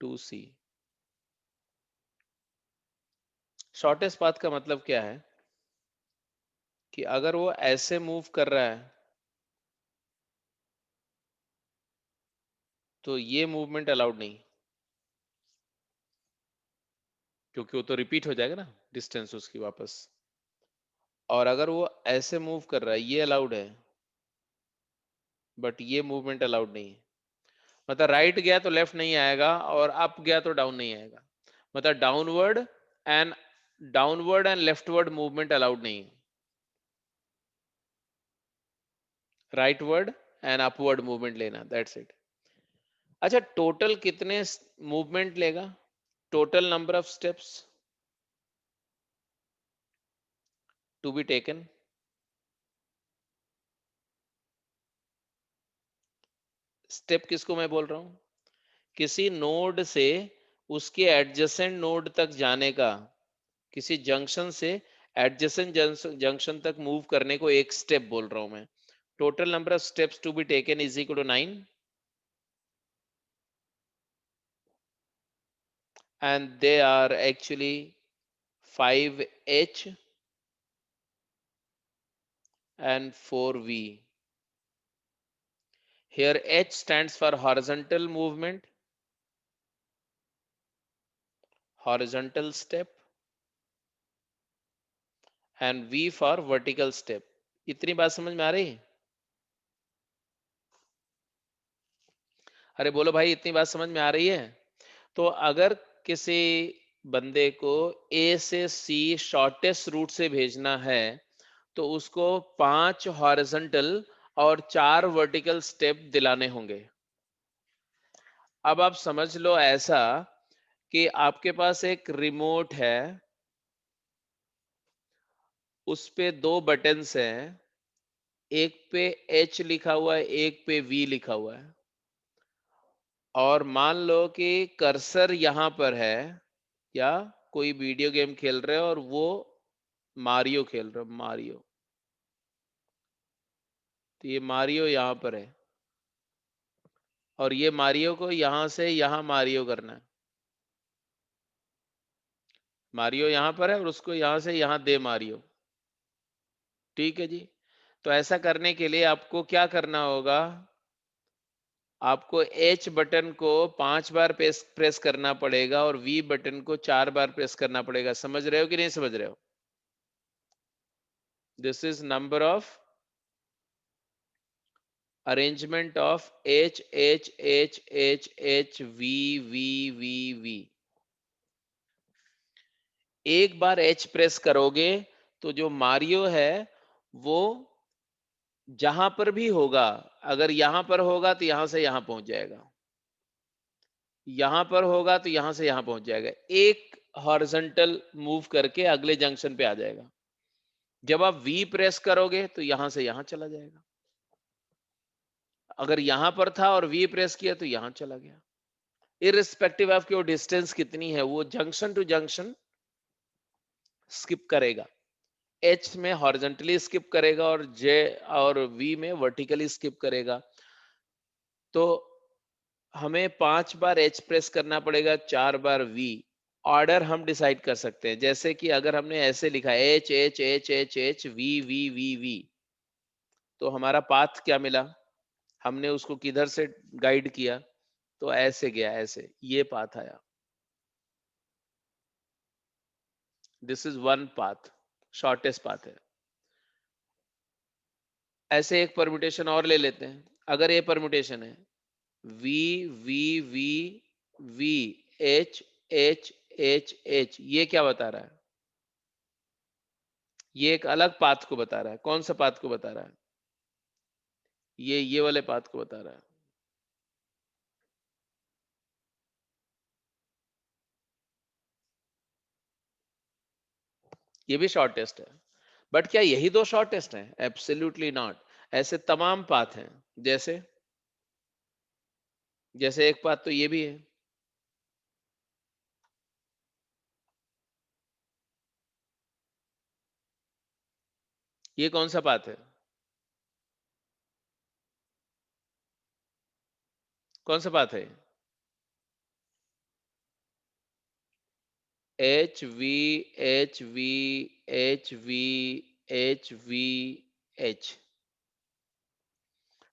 to C. Shortest path का मतलब क्या है कि अगर वो ऐसे मूव कर रहा है तो ये मूवमेंट अलाउड नहीं, क्योंकि वो तो रिपीट हो जाएगा ना डिस्टेंस उसकी वापस। और अगर वो ऐसे मूव कर रहा है ये अलाउड है, बट ये मूवमेंट अलाउड नहीं है। मतलब राइट गया तो लेफ्ट नहीं आएगा और अप गया तो डाउन नहीं आएगा। मतलब and downward and leftward movement allowed नहीं है, राइटवर्ड एंड अपवर्ड मूवमेंट लेना, दैट्स इट। अच्छा, टोटल कितने मूवमेंट लेगा? Total number of steps to be taken. Step किसको मैं बोल रहा हूं? किसी नोड से उसके एडजेसेंट नोड तक जाने का, किसी जंक्शन से एडजेसेंट जंक्शन तक मूव करने को एक स्टेप बोल रहा हूं मैं। Total number of steps to be taken is equal to 9 and they are actually 5h and 4v. Here H stands for horizontal movement, horizontal step, and V for vertical step. इतनी बात समझ में आ रही? अरे बोलो भाई, इतनी बात समझ में आ रही है? तो अगर किसी बंदे को A से C शॉर्टेस्ट रूट से भेजना है तो उसको 5 हॉरिजॉन्टल और 4 वर्टिकल स्टेप दिलाने होंगे। अब आप समझ लो ऐसा कि आपके पास एक रिमोट है, उस पे 2 बटन्स हैं, एक पे H लिखा हुआ है, एक पे V लिखा हुआ है। और मान लो कि कर्सर यहां पर है, या कोई वीडियो गेम खेल रहे हो और वो मारियो खेल रहे हो, मारियो। तो ये मारियो यहां पर है और ये मारियो को यहां से यहां मारियो करना है। मारियो यहां पर है और उसको यहां से यहां दे मारियो। ठीक है जी। तो ऐसा करने के लिए आपको क्या करना होगा, आपको एच बटन को 5 बार प्रेस करना पड़ेगा और वी बटन को 4 बार प्रेस करना पड़ेगा। समझ रहे हो कि नहीं समझ रहे हो? This is number of arrangement of H H H H H V V V V. एक बार एच प्रेस करोगे तो जो मारियो है वो जहां पर भी होगा, अगर यहां पर होगा तो यहां से यहां पहुंच जाएगा, यहां पर होगा तो यहां से यहां पहुंच जाएगा, एक हॉरिजॉन्टल मूव करके अगले जंक्शन पे आ जाएगा। जब आप वी प्रेस करोगे तो यहां से यहां चला जाएगा, अगर यहां पर था और वी प्रेस किया तो यहां चला गया। इररिस्पेक्टिव ऑफ कि वो डिस्टेंस कितनी है, वो जंक्शन टू जंक्शन स्किप करेगा। एच में हॉरिजॉन्टली स्किप करेगा और जे और वी में वर्टिकली स्किप करेगा। तो हमें 5 बार एच प्रेस करना पड़ेगा, 4 बार वी। ऑर्डर हम डिसाइड कर सकते हैं, जैसे कि अगर हमने ऐसे लिखा H H H H H V V V V, तो हमारा पाथ क्या मिला, हमने उसको किधर से गाइड किया, तो ऐसे गया, ऐसे ये पाथ आया। This is one path, shortest path है। ऐसे एक परम्यूटेशन और ले लेते हैं। अगर ये परम्यूटेशन है V V V V H H H H, ये क्या बता रहा है, ये एक अलग पाथ को बता रहा है। कौन सा पाथ को बता रहा है, ये वाले पाथ को बता रहा है। ये भी शॉर्टेस्ट है, बट क्या यही दो शॉर्टेस्ट हैं? Absolutely not. ऐसे तमाम पाथ हैं। जैसे जैसे एक पाथ तो ये भी है, ये कौन सा पाथ है, कौन सा पाथ है, H V H V H V H V H.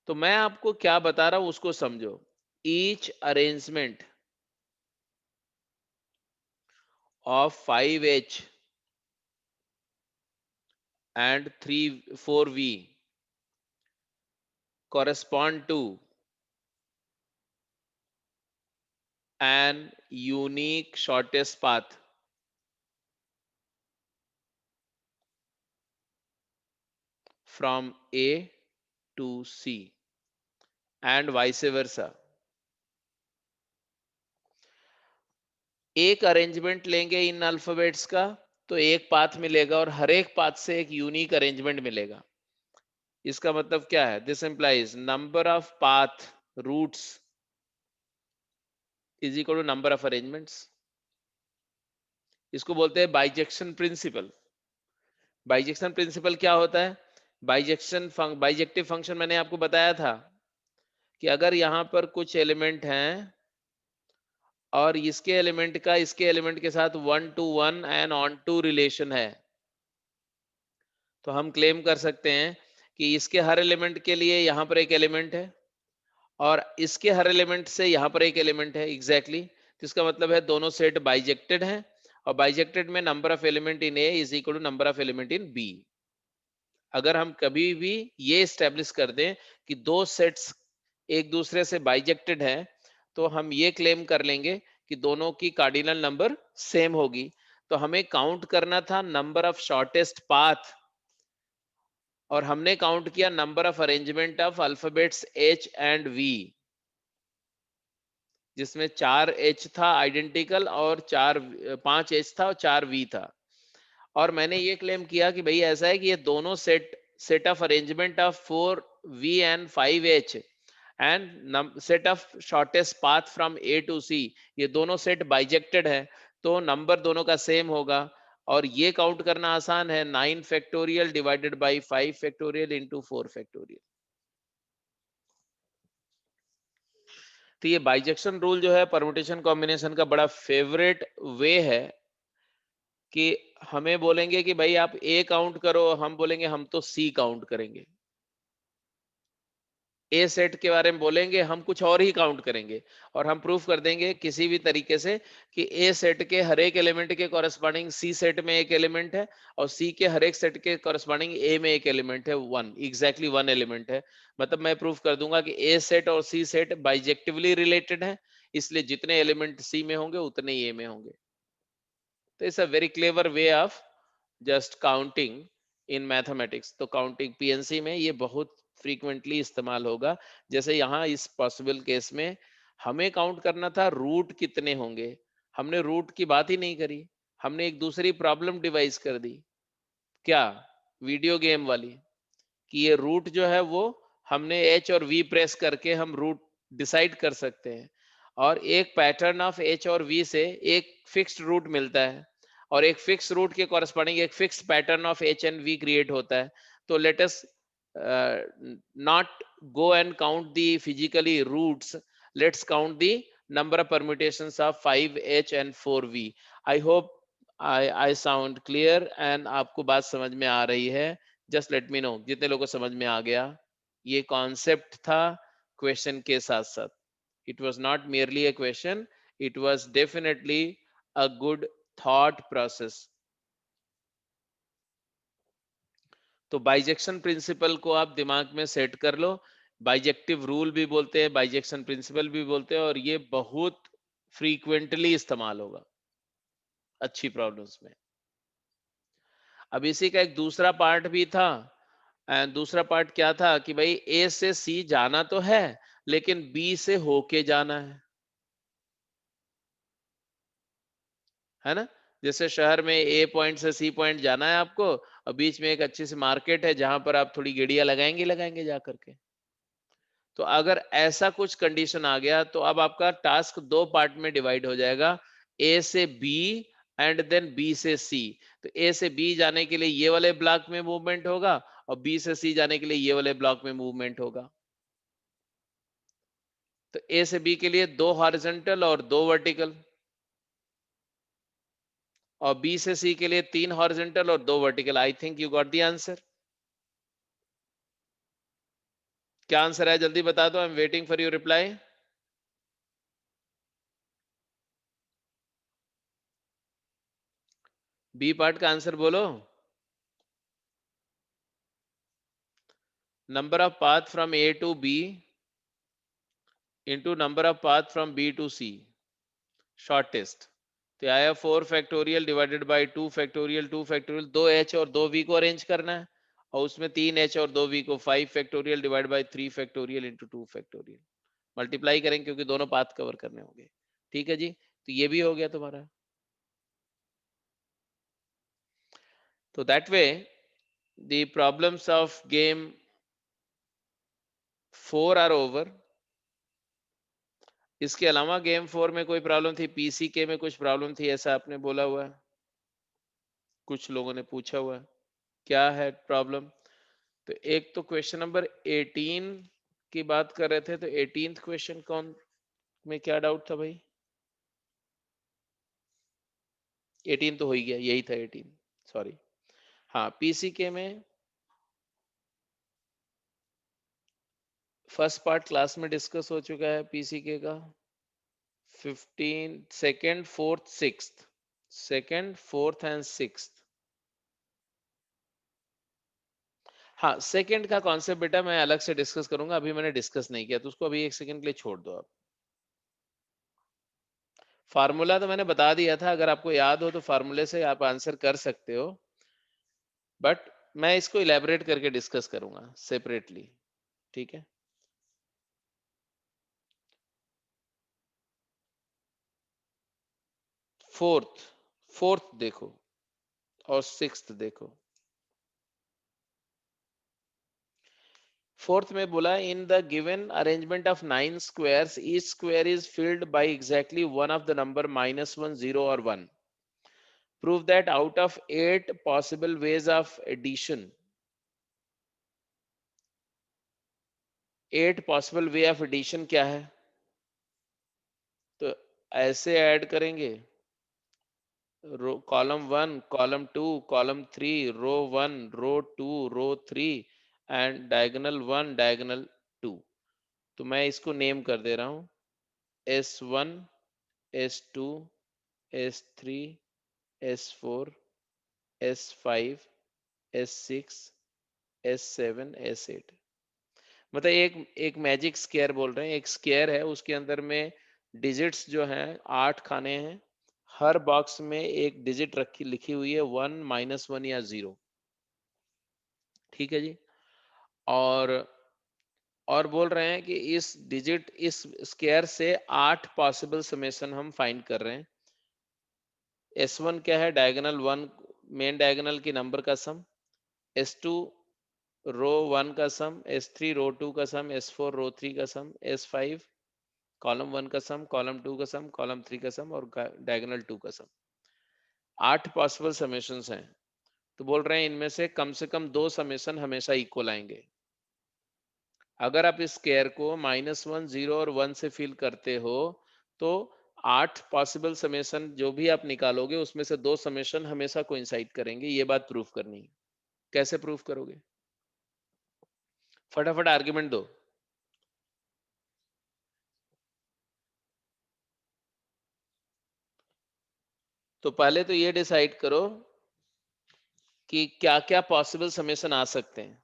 तो मैं आपको क्या बता रहा हूं उसको समझो। Each arrangement of 5H and 4V correspond to an unique shortest path from A to C and vice versa। एक अरेंजमेंट लेंगे इन अल्फाबेट्स का तो एक पाथ मिलेगा और हर एक पाथ से एक यूनिक अरेंजमेंट मिलेगा। इसका मतलब क्या है, this implies number of path routes is equal to number of arrangements. इसको बोलते हैं बाइजेक्शन प्रिंसिपल। बाइजेक्शन प्रिंसिपल क्या होता है, बाइजेक्टिव फंक्शन मैंने आपको बताया था कि अगर यहां पर कुछ एलिमेंट हैं और इसके एलिमेंट का इसके एलिमेंट के साथ 1 to 1 and onto relation है, तो हम क्लेम कर सकते हैं कि इसके हर एलिमेंट के लिए यहां पर एक एलिमेंट है और इसके हर एलिमेंट से यहां पर एक एलिमेंट है एग्जैक्टली तो इसका मतलब है दोनों सेट बाइजेक्टेड हैं और बाइजेक्टेड में number of element in A is equal to number of element in B. अगर हम कभी भी ये स्टेब्लिश कर दें कि दो सेट्स एक दूसरे से बाइजेक्टेड है, तो हम ये क्लेम कर लेंगे कि दोनों की कार्डिनल नंबर सेम होगी। तो हमें काउंट करना था नंबर ऑफ शॉर्टेस्ट पाथ और हमने काउंट किया number of arrangement of alphabets H and V, जिसमें 4H था आइडेंटिकल और 5H था और 4V था। और मैंने ये क्लेम किया कि भाई ऐसा है कि ये दोनों set of arrangement of 4V and 5H and set of shortest path from A to C, ये दोनों सेट बाइजेक्टेड है तो नंबर दोनों का सेम होगा। और ये काउंट करना आसान है, 9 factorial divided by 5 factorial into 4 factorial. तो ये बाइजेक्शन रूल जो है परमुटेशन कॉम्बिनेशन का बड़ा फेवरेट वे है कि हमें बोलेंगे कि भाई आप ए काउंट करो, हम बोलेंगे हम तो सी काउंट करेंगे। ए सेट के बारे में बोलेंगे, हम कुछ और ही काउंट करेंगे, और हम प्रूफ कर देंगे किसी भी तरीके से कि ए सेट के हर एक एलिमेंट के कॉरेस्पॉन्डिंग सी सेट में एक एलिमेंट है, और सी के हर एक सेट के कॉरेस्पॉन्डिंग ए में एक एलिमेंट है, वन एग्जैक्टली वन एलिमेंट है। मतलब मैं प्रूफ कर दूंगा कि ए सेट और सी सेट बाइजेक्टिवली रिलेटेड है, इसलिए जितने एलिमेंट सी में होंगे उतने ही ए में होंगे। तो it's a very clever way of just counting in mathematics. तो काउंटिंग पीएनसी में ये बहुत फ्रीक्वेंटली इस्तेमाल होगा। जैसे यहाँ इस पॉसिबल केस में हमें काउंट करना था रूट कितने होंगे, हमने रूट की बात ही नहीं करी, हमने एक दूसरी प्रॉब्लम डिवाइस कर दी, क्या, वीडियो गेम वाली, कि ये रूट जो है वो हमने एच और वी प्रेस करके हम रूट डिसाइड कर सकते हैं, और एक पैटर्न ऑफ एच और वी से एक फिक्स्ड रूट मिलता है, और एक फिक्स रूट के कॉरेस्पॉन्डिंग एक fix pattern of H and V create होता है। तो let us not go and count the physically roots, let's count the number of permutations of 5h and 4v. I hope I sound clear and आपको बात समझ में आ रही है। Just let me know जितने लोगों को समझ में आ गया। ये कॉन्सेप्ट था क्वेश्चन के साथ साथ। It was not merely a question, it was definitely a good thought process। तो बाइजेक्शन प्रिंसिपल को आप दिमाग में सेट कर लो। बाइजेक्टिव रूल भी बोलते हैं, बाइजेक्शन प्रिंसिपल भी बोलते हैं, और ये बहुत फ्रीक्वेंटली इस्तेमाल होगा अच्छी प्रॉब्लम्स में। अब इसी का एक दूसरा पार्ट भी था, एंड दूसरा पार्ट क्या था कि भाई ए से सी जाना तो है, लेकिन बी से होके जाना है ना। जैसे शहर में ए पॉइंट से सी पॉइंट जाना है आपको, और बीच में एक अच्छी सी मार्केट है जहां पर आप थोड़ी गेड़ियां लगाएंगे लगाएंगे जा करके। तो अगर ऐसा कुछ कंडीशन आ गया तो अब आपका टास्क दो पार्ट में डिवाइड हो जाएगा, ए से बी एंड देन बी से सी। तो ए से बी जाने के लिए ये वाले ब्लॉक में मूवमेंट होगा, और बी से सी जाने के लिए ये वाले ब्लॉक में मूवमेंट होगा। तो ए से बी के लिए दो हॉरिजॉन्टल और दो वर्टिकल, और बी से सी के लिए तीन हॉरिजॉन्टल और दो vertical. I think you got the answer. क्या आंसर है जल्दी बता दो, I am waiting for your reply. B part का आंसर बोलो। Number of path from A to B into number of path from B to C, shortest। तो आया 4 factorial divided bye 2 factorial 2 factorial, दो H और दो we को arrange करना है, और उसमें तीन एच और दो वी को 5 factorial divide by 3 factorial into 2 factorial multiply करेंगे क्योंकि दोनों पाथ कवर करने होंगे। ठीक है जी, तो ये भी हो गया तुम्हारा। तो that way the problems of game 4 are over. इसके अलावा गेम 4 में कोई प्रॉब्लम थी, पीसी के में कुछ प्रॉब्लम थी ऐसा आपने बोला हुआ है, कुछ लोगों ने पूछा हुआ है। क्या है प्रॉब्लम? तो एक तो क्वेश्चन नंबर 18 की बात कर रहे थे, तो 18th क्वेश्चन कौन में क्या डाउट था भाई? 18 तो हो ही गया, यही था 18, सॉरी। हाँ, पीसीके में फर्स्ट पार्ट क्लास में डिस्कस हो चुका है पीसीके का। 15 second fourth sixth, second fourth and sixth. हाँ, सेकंड का कॉन्सेप्ट बेटा मैं अलग से डिस्कस करूंगा, अभी मैंने डिस्कस नहीं किया, तो उसको अभी एक सेकंड के लिए छोड़ दो आप। फार्मूला तो मैंने बता दिया था, अगर आपको याद हो तो फार्मूले से आप आंसर कर सकते हो, बट मैं इसको इलेबोरेट करके डिस्कस करूंगा सेपरेटली। ठीक है, फोर्थ, फोर्थ देखो और सिक्स्थ देखो। फोर्थ में बोला in the given arrangement of 9 squares each square is filled by exactly one of the number -1 0 और 1। Prove that out of 8 possible ways of addition, 8 possible way of addition क्या है? तो ऐसे ऐड करेंगे column 1, column 2, column 3, row 1, row 2, row 3 and diagonal 1, diagonal 2. तो मैं इसको name कर दे रहा हूं S1, S2, S3, S4, S5, S6, S7, S8। मतलब एक मैजिक स्क्वायर बोल रहे हैं, एक स्क्वायर है उसके अंदर में डिजिट्स जो हैं 8 खाने हैं, हर बॉक्स में एक डिजिट रखी लिखी हुई है 1, -1 या 0। ठीक है जी। और और बोल रहे हैं कि इस स्क्वायर से 8 पॉसिबल समेशन हम फाइंड कर रहे हैं। S1 क्या है? डायगोनल 1, मेन डायगोनल की नंबर का सम। S2 रो 1 का सम, S3 रो 2 का सम, S4 रो 3 का सम, S5 कॉलम 1 का सम, कॉलम 2 का सम, कॉलम 3 का सम और डायगोनल 2 का सम। 8 पॉसिबल समेशंस हैं। तो बोल रहे हैं इनमें से कम 2 समेशन हमेशा इक्वल आएंगे। अगर आप इस स्क्वायर को -1, 0 और 1 से फिल करते हो तो 8 पॉसिबल समेशन जो भी आप निकालोगे उसमें से 2 समेशन हमेशा कोइंसाइड करेंगे। ये बात प्रूफ करनी है। कैसे प्रूफ करोगे? फटाफट आर्गुमेंट दो। तो पहले तो ये डिसाइड करो कि क्या क्या पॉसिबल समेशन आ सकते हैं।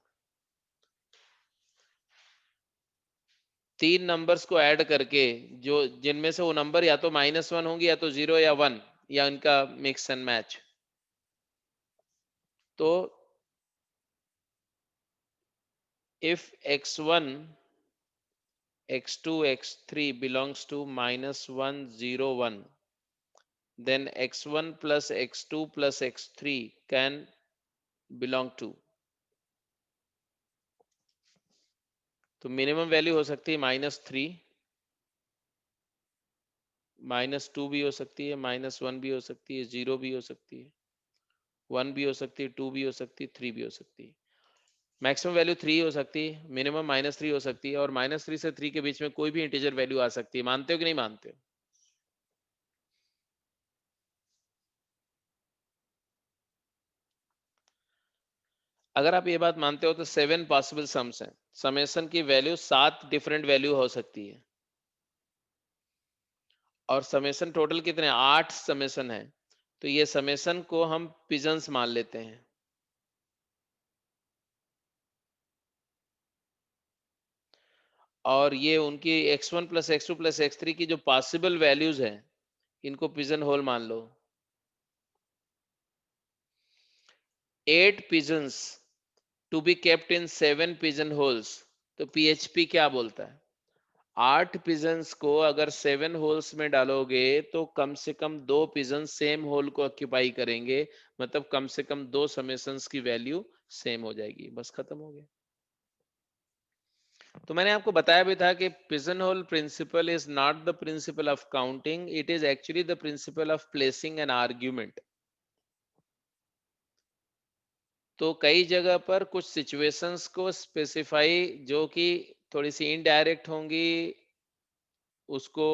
3 नंबर्स को ऐड करके जो जिनमें से वो नंबर या तो -1 होंगे या तो 0 या 1 या इनका मिक्स एंड मैच। तो if x1, x2, x3 belongs to -1, 0, 1, then x1 plus x2 plus x3 can belong to। तो मिनिमम वैल्यू हो सकती है -3, -2 भी हो सकती है, -1 भी हो सकती है, 0 भी हो सकती है, 1 भी हो सकती है, 2 भी हो सकती है, 3 भी हो सकती है। मैक्सिमम वैल्यू 3 हो सकती है, मिनिमम -3 हो सकती है और -3 से 3 के बीच में कोई भी इंटीजर वैल्यू आ सकती है। मानते हो कि नहीं मानते हो? अगर आप ये बात मानते हो तो 7 पॉसिबल सम्स हैं। समेशन की वैल्यू 7 डिफरेंट वैल्यू हो सकती है और समेशन टोटल कितने? 8 समेशन है। तो ये समेशन को हम पिजन्स मान लेते हैं। और ये उनकी x1 plus x2 plus x3 की जो पॉसिबल वैल्यूज हैं इनको पिजन होल मान लो। 8 pigeons to be kept in 7 pigeon holes. तो पीएचपी क्या बोलता है? 8 पिजन्स को अगर 7 होल्स में डालोगे तो कम से कम 2 पिजन सेम होल को ऑक्यूपाई करेंगे। मतलब कम से कम 2 समेशंस की वैल्यू सेम हो जाएगी। बस खत्म हो गया। तो मैंने आपको बताया भी था कि pigeon hole principle is not the principle of counting, it is actually the principle of placing an argument. तो कई जगह पर कुछ सिचुएशंस को स्पेसिफाई जो कि थोड़ी सी इनडायरेक्ट होंगी, उसको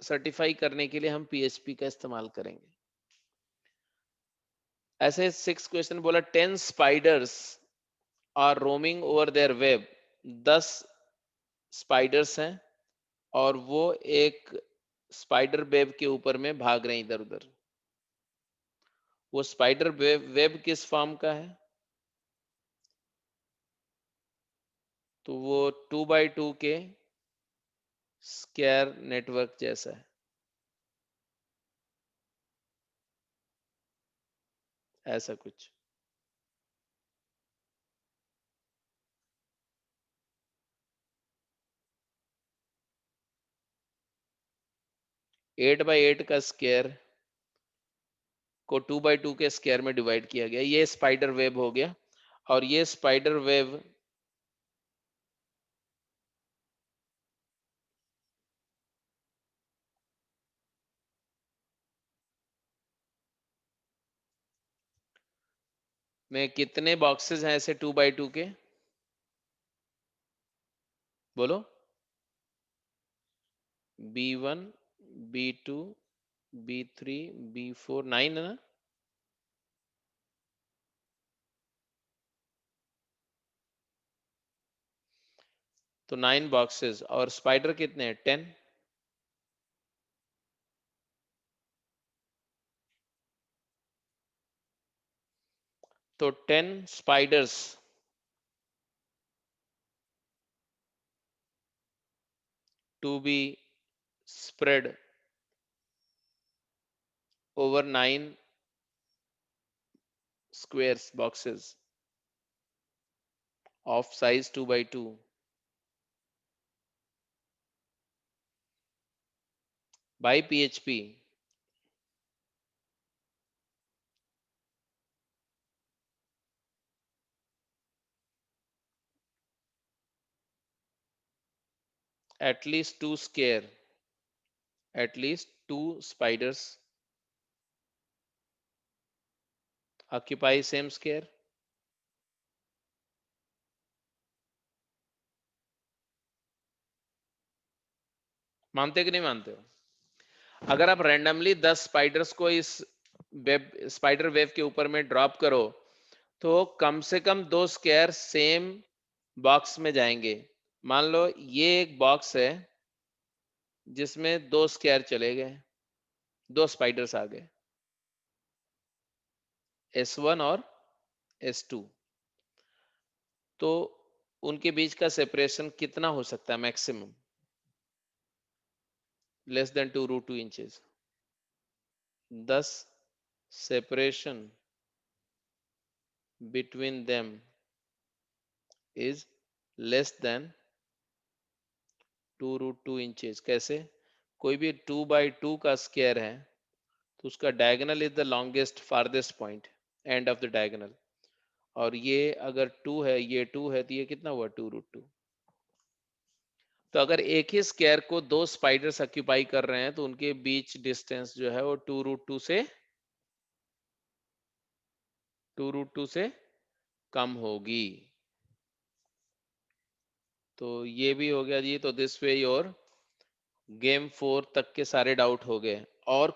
सर्टिफाई करने के लिए हम पीएचपी का इस्तेमाल करेंगे। ऐसे 6 क्वेश्चन बोला 10 spiders are roaming over there web. 10 spiders हैं और वो एक स्पाइडर वेब के ऊपर में भाग रहे हैं इधर उधर। वो स्पाइडर वेब किस फॉर्म का है? तो वो 2x2 के स्क्वायर नेटवर्क जैसा है, ऐसा कुछ। 8x8 का स्क्वायर को 2x2 के स्क्वायर में डिवाइड किया गया, ये स्पाइडर वेब हो गया। और ये स्पाइडर वेब में कितने बॉक्सेस हैं ऐसे 2x2 के? बोलो। B1, B2, B3 B4 9 है ना? तो 9 बॉक्सेस और स्पाइडर कितने हैं? 10। तो 10 spiders to be spread over 9 squares boxes of size 2 by 2 by PHP at least two spiders occupy same square. मानते कि नहीं मानते हो? अगर आप रैंडमली 10 स्पाइडर्स को इस वेब स्पाइडर वेव के ऊपर में ड्रॉप करो तो कम से कम 2 स्क्वायर सेम बॉक्स में जाएंगे। मान लो ये एक बॉक्स है जिसमें 2 स्क्वायर चले गए, 2 स्पाइडर्स आ गए, S1 और S2। तो उनके बीच का सेपरेशन कितना हो सकता है maximum? Less than 2√2 inches. thus separation between them is less than 2√2 inches. कैसे? कोई भी 2 by 2 का स्क्वायर है तो उसका diagonal is the longest farthest point, end of the diagonal. और ये अगर 2 है, ये 2 है, तो ये कितना हुआ? 2√2। तो अगर एक ही स्क्वायर को 2 स्पाइडर्स ऑक्यूपाई कर रहे हैं तो उनके बीच डिस्टेंस जो है वो 2√2 से कम होगी। तो ये भी हो गया जी। तो दिस वे योर गेम 4 तक के सारे डाउट हो गए। और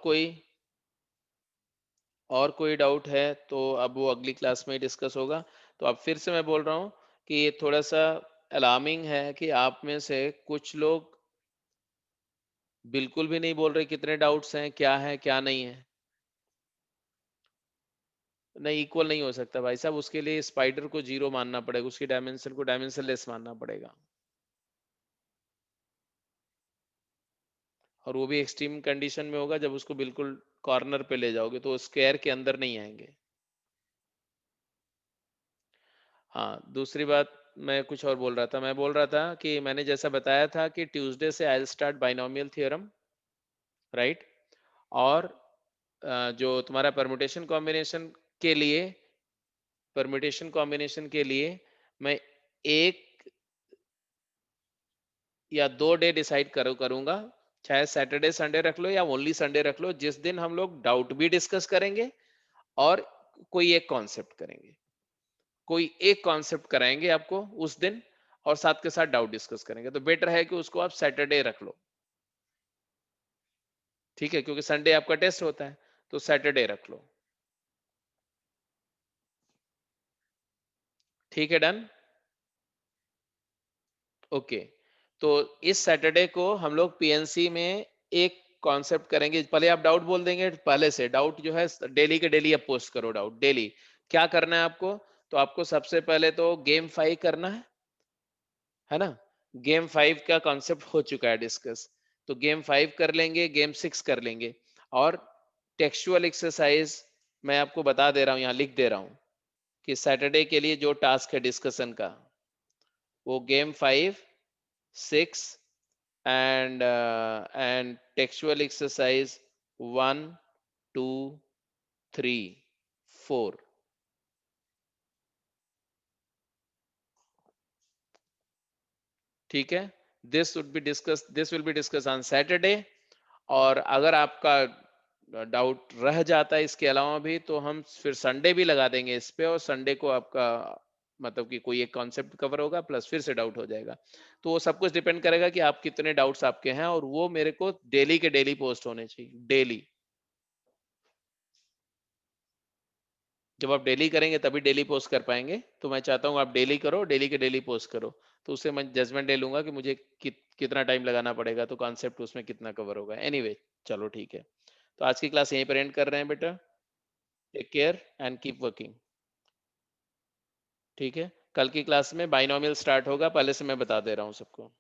कोई डाउट है तो अब वो अगली क्लास में ही डिस्कस होगा। तो अब फिर से मैं बोल रहा हूँ कि ये थोड़ा सा अलार्मिंग है कि आप में से कुछ लोग बिल्कुल भी नहीं बोल रहे कितने डाउट्स हैं, क्या है क्या नहीं है। नहीं, इक्वल नहीं हो सकता भाई साहब, उसके लिए स्पाइडर को 0 मानना पड़ेगा, उसकी डायमेंशन को डायमेंशन लेस मानना पड़ेगा। और वो भी एक्सट्रीम कंडीशन में होगा जब उसको बिल्कुल कॉर्नर पे ले जाओगे तो स्क्वायर के अंदर नहीं आएंगे। हाँ, दूसरी बात, मैं कुछ और बोल रहा था। मैं बोल रहा था कि मैंने जैसा बताया था कि ट्यूसडे से I start binomial theorem, right? और जो तुम्हारा परम्यूटेशन कॉम्बिनेशन के लिए मैं 1 या 2 डे डिसाइड करूंगा। चाहे सैटरडे संडे रख लो या ओनली संडे रख लो, जिस दिन हम लोग डाउट भी डिस्कस करेंगे और कोई एक कॉन्सेप्ट करेंगे, कोई एक कॉन्सेप्ट कराएंगे आपको उस दिन, और साथ के साथ डाउट डिस्कस करेंगे। तो बेटर है कि उसको आप सैटरडे रख लो, ठीक है? क्योंकि संडे आपका टेस्ट होता है, तो सैटरडे रख लो। ठीक है, डन। ओके। तो इस सैटरडे को हम लोग पीएनसी में एक कॉन्सेप्ट करेंगे। पहले आप डाउट बोल देंगे, पहले से डाउट जो है डेली के डेली आप पोस्ट करो डाउट डेली। क्या करना है आपको? तो आपको सबसे पहले तो गेम 5 करना है ना? गेम 5 का कॉन्सेप्ट हो चुका है डिस्कस, तो गेम 5 कर लेंगे, गेम 6 कर लेंगे। और टेक्सचुअल एक्सरसाइज मैं आपको बता दे रहा हूँ, यहाँ लिख दे रहा हूँ कि सैटरडे के लिए जो टास्क है डिस्कशन का, वो गेम 5, 6 and textual exercise 1, 2, 3, 4। ठीक है? This will be discuss on Saturday. और अगर आपका डाउट रह जाता है इसके अलावा भी, तो हम फिर संडे भी लगा देंगे इस पे, और संडे को आपका मतलब कि कोई एक कॉन्सेप्ट कवर होगा प्लस फिर से डाउट हो जाएगा। तो वो सब कुछ डिपेंड करेगा कि आप कितने डाउट्स आपके हैं, और वो मेरे को डेली के डेली पोस्ट होने चाहिए, डेली। जब आप डेली करेंगे तभी डेली पोस्ट कर पाएंगे, तो मैं चाहता हूँ आप डेली करो, डेली के डेली पोस्ट करो, तो उससे मैं जजमेंट ले लूंगा कि मुझे कितना टाइम लगाना पड़ेगा, तो कॉन्सेप्ट उसमें कितना कवर होगा। एनीवे चलो ठीक है, तो आज की क्लास यहीं पर एंड कर रहे हैं बेटा। Take care and keep working. ठीक है, कल की क्लास में बाइनोमियल स्टार्ट होगा, पहले से मैं बता दे रहा हूँ सबको।